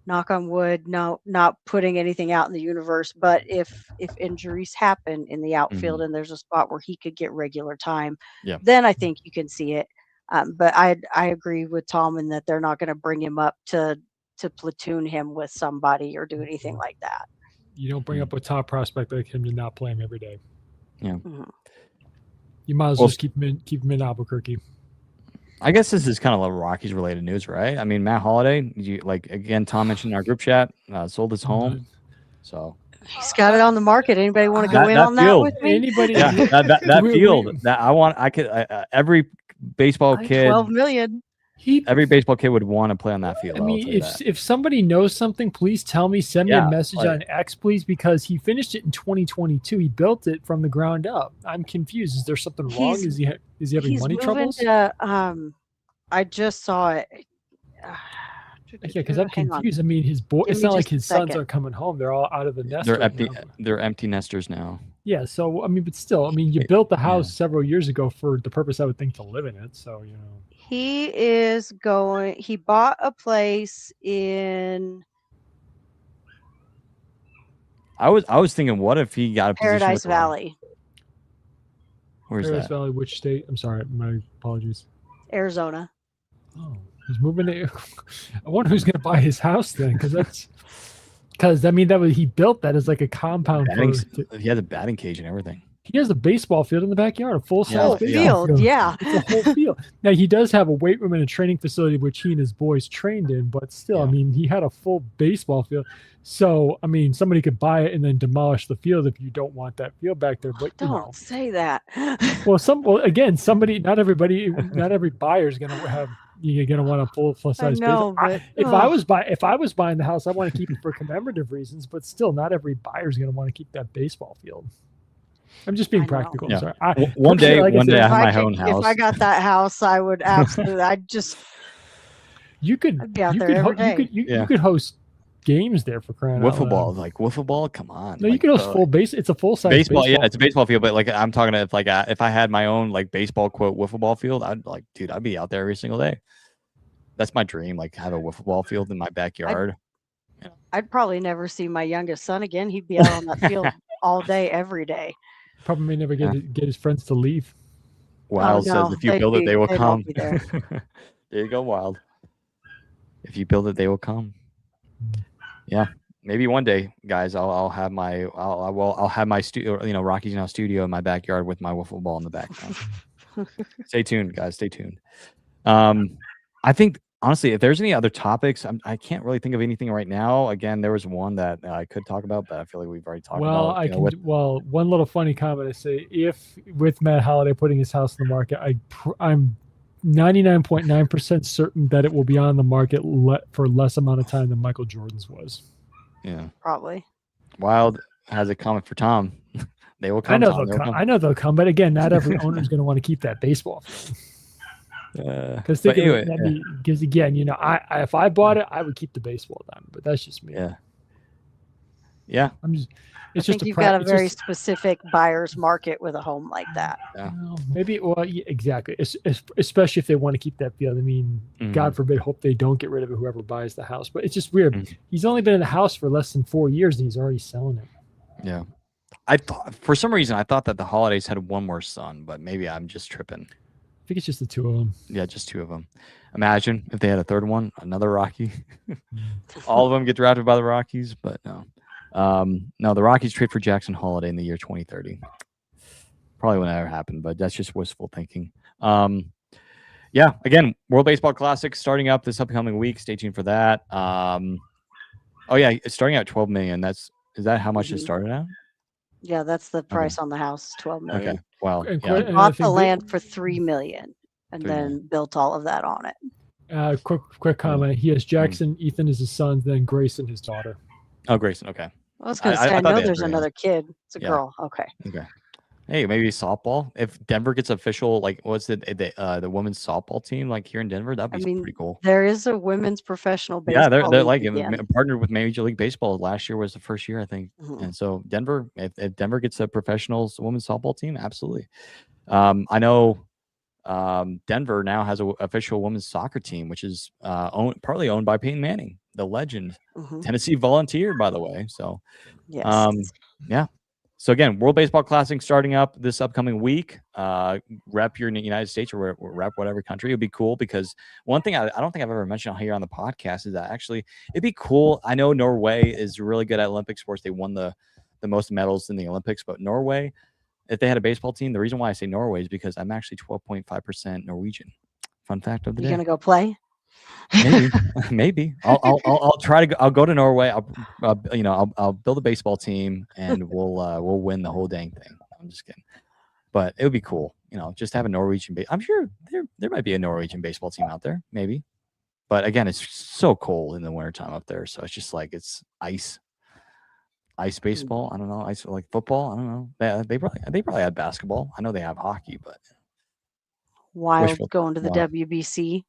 S3: knock on wood, not putting anything out in the universe. But if injuries happen in the outfield and there's a spot where he could get regular time, then I think you can see it. But I agree with Tom in that they're not going to bring him up to platoon him with somebody or do anything like that.
S2: You don't bring up a top prospect like him to not play him every day.
S1: Yeah.
S3: Mm-hmm.
S2: You might as well just keep him in Albuquerque.
S1: I guess this is kind of Rockies related news, right? I mean, Matt Holliday, again, Tom mentioned in our group chat, sold his home. So
S3: he's got it on the market. Anybody want to go in on that with me?
S2: Anybody?
S1: Yeah, that field. I could. Every baseball kid.
S3: 12 million.
S1: Every baseball kid would want to play on that field.
S2: I mean, if somebody knows something, please tell me. Send me a message on X, please, because he finished it in 2022. He built it from the ground up. I'm confused. Is there something wrong? Is he having money troubles?
S3: I just saw it.
S2: Yeah, because I'm confused. I mean, it's not like his sons are coming home. They're all out of the nest.
S1: They're empty nesters now.
S2: Yeah, so I mean, but still, I mean, you built the house several years ago for the purpose, I would think, to live in it. So
S3: he bought a place in
S1: I was thinking, what if he got a
S3: Paradise Valley?
S1: Where's
S2: Paradise
S1: that?
S2: Valley, which state? I'm sorry, my apologies.
S3: Arizona.
S2: Oh, he's moving to. I wonder who's going to buy his house then, because I mean he built that as like a compound.
S1: He has a batting cage and everything.
S2: He has a baseball field in the backyard, a full-size
S3: field. Yeah,
S2: it's a whole field. Now he does have a weight room and a training facility, which he and his boys trained in. But still, I mean, he had a full baseball field. So I mean, somebody could buy it and then demolish the field if you don't want that field back there. But
S3: don't say that.
S2: Again, not every buyer is going to have. You're going to want a full-size baseball.
S3: But
S2: if I was buying the house, I want to keep it for commemorative reasons. But still, not every buyer is going to want to keep that baseball field. I'm just being practical.
S1: Yeah.
S2: Sorry.
S1: One day I have my own house.
S3: If I got that house, I would absolutely.
S2: You could host games there for crying out loud.
S1: Wiffle ball. Come on.
S2: No, you could host full base. It's a full size
S1: baseball. Yeah, it's a baseball field. But I'm talking if I had my own baseball quote wiffle ball field, I'd be out there every single day. That's my dream. Have a wiffle ball field in my backyard.
S3: I'd probably never see my youngest son again. He'd be out on that field all day, every day.
S2: Probably may never get his friends to leave.
S1: Wild says, if you build it, they will come. There you go, Wild. If you build it, they will come. Yeah, maybe one day, guys. I'll have my studio, Rockies Now studio in my backyard with my wiffle ball in the background. Stay tuned, guys. Stay tuned. I think honestly, if there's any other topics, I can't really think of anything right now. Again, there was one that I could talk about, but I feel like we've already talked about.
S2: One little funny comment I say: if with Matt Holliday putting his house in the market, I'm 99.9% certain that it will be on the market for less amount of time than Michael Jordan's was.
S1: Yeah,
S3: probably.
S1: Wild has a comment for Tom. They will come.
S2: I know they'll come, but again, not every owner is going to want to keep that baseball. Because again, if I bought it, I would keep the baseball diamond, but that's just me.
S1: Yeah. Yeah.
S2: It's
S3: I
S2: just
S3: think you've got a
S2: it's
S3: very
S2: just,
S3: specific buyer's market with a home like that.
S1: Yeah.
S2: maybe. Well, yeah, exactly. Especially if they want to keep that field. I mean, God forbid, hope they don't get rid of it. Whoever buys the house, but it's just weird. He's only been in the house for less than 4 years, and he's already selling it.
S1: Yeah. I thought for some reason I thought that the Holidays had one more son, but maybe I'm just tripping.
S2: I think it's just the two of them.
S1: Yeah, just two of them. Imagine if they had a third one, another Rocky. All of them get drafted by the Rockies, but no. No, the Rockies trade for Jackson Holiday in the year 2030. Probably won't ever happen, but that's just wistful thinking. Yeah, again, World Baseball Classic starting up this upcoming week. Stay tuned for that. Oh yeah, it's starting out 12 million. Is that how much it started out?
S3: Yeah, that's the price on the house, 12 million.
S1: Okay. Wow.
S2: And
S1: Yeah.
S3: He bought the land for 3 million and then built all of that on it.
S2: Quick comment. He has Jackson, Ethan is his son, then Grayson his daughter.
S1: Oh, Grayson. Okay.
S3: I was going to say, I know there's another kid. It's a girl. Okay.
S1: Okay. Hey, maybe softball. If Denver gets official, like what's it, the women's softball team like here in Denver, that'd be pretty cool.
S3: There is a women's professional baseball.
S1: Yeah, they're like
S3: again.
S1: partnered with Major League Baseball. Last year was the first year, I think. And so Denver, if Denver gets a professional women's softball team, absolutely. I know Denver now has an official women's soccer team, which is partly owned by Peyton Manning, the legend, Tennessee Volunteer, by the way. So,
S3: yes.
S1: Yeah. So again, World Baseball Classic starting up this upcoming week. Rep your United States or rep whatever country. It would be cool because one thing I don't think I've ever mentioned here on the podcast is that actually it'd be cool. I know Norway is really good at Olympic sports. They won the most medals in the Olympics, but Norway, if they had a baseball team, the reason why I say Norway is because I'm actually 12.5% Norwegian. Fun fact of the day.
S3: You gonna go play?
S1: Maybe. I'll try to go. I'll go to Norway. I'll build a baseball team and we'll win the whole dang thing. I'm just kidding, but it would be cool. Just have a Norwegian. I'm sure there might be a Norwegian baseball team out there, maybe. But again, it's so cold in the wintertime up there, so it's just like it's ice baseball. I don't know, ice like football. I don't know. They probably have basketball. I know they have hockey, but
S3: Wild going to the WBC.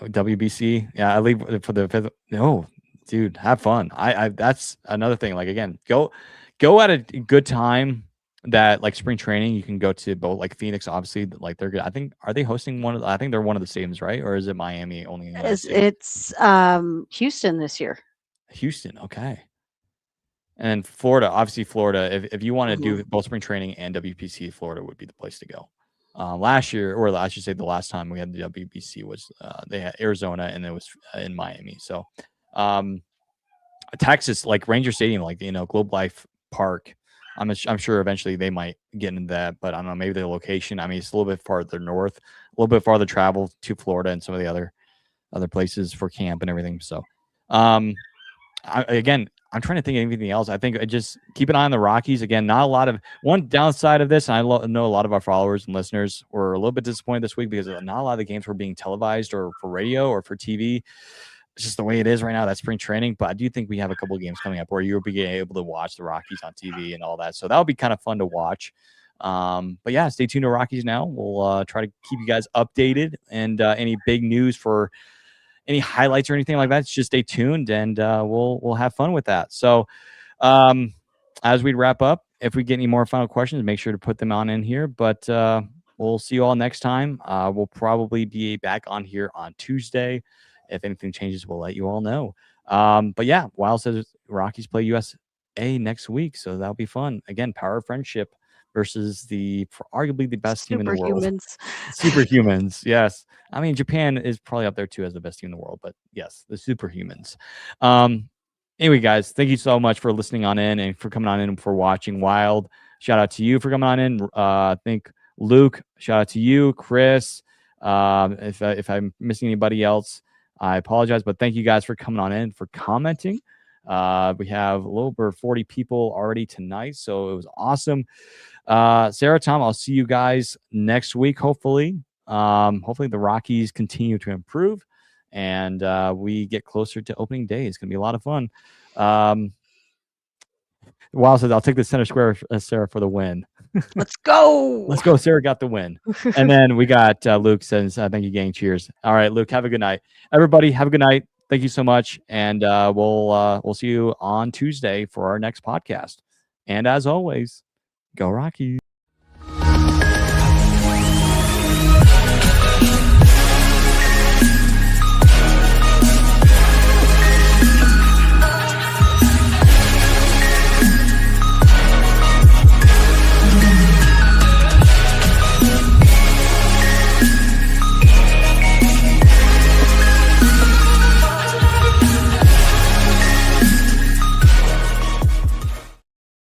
S1: WBC, yeah, I leave for the fifth. No, dude, have fun. I that's another thing. Like again, go at a good time. That like spring training, you can go to both. Like Phoenix, obviously, like they're good. I think are they hosting one of? I think they're one of the stadiums, right? Or is it Miami only?
S3: It's Houston this year.
S1: Houston, okay. And Florida, obviously Florida. If you want to do both spring training and WBC, Florida would be the place to go. Last year, or I should say the last time we had the WBC was they had Arizona and it was in Miami. So Texas, like Ranger Stadium, like Globe Life Park, I'm sure eventually they might get into that, but I don't know, maybe the location. I mean, it's a little bit farther north, a little bit farther travel to Florida and some of the other places for camp and everything. So again, I'm trying to think of anything else. I think just keep an eye on the Rockies. Again, not a lot of one downside of this. And I know a lot of our followers and listeners were a little bit disappointed this week because not a lot of the games were being televised or for radio or for TV. It's just the way it is right now. That's spring training. But I do think we have a couple of games coming up where you'll be able to watch the Rockies on TV and all that. So that'll be kind of fun to watch. But yeah, stay tuned to Rockies now. We'll try to keep you guys updated and any big news for any highlights or anything like that, just stay tuned and we'll have fun with that. So as we wrap up, if we get any more final questions, make sure to put them on in here. But we'll see you all next time. We'll probably be back on here on Tuesday. If anything changes, we'll let you all know. But yeah, Wild says Rockies play USA next week, so that'll be fun. Again, Power of Friendship versus arguably the best team in the world. Superhumans, yes. I mean, Japan is probably up there too as the best team in the world, but yes, the Superhumans. Anyway, guys, thank you so much for listening on in and for coming on in and for watching Wild. Shout out to you for coming on in. I think Luke, shout out to you, Chris. If I'm missing anybody else, I apologize, but thank you guys for coming on in, for commenting. We have a little over 40 people already tonight, so it was awesome. Sarah, Tom, I'll see you guys next week. Hopefully the Rockies continue to improve and we get closer to opening day. It's gonna be a lot of fun. Wild says I'll take the center square, Sarah, for the win.
S3: Let's go.
S1: Let's go. Sarah got the win. And then we got Luke says thank you, gang. Cheers. All right, Luke, have a good night. Everybody have a good night. thank you so much, and we'll see you on Tuesday for our next podcast. And as always, go Rockies.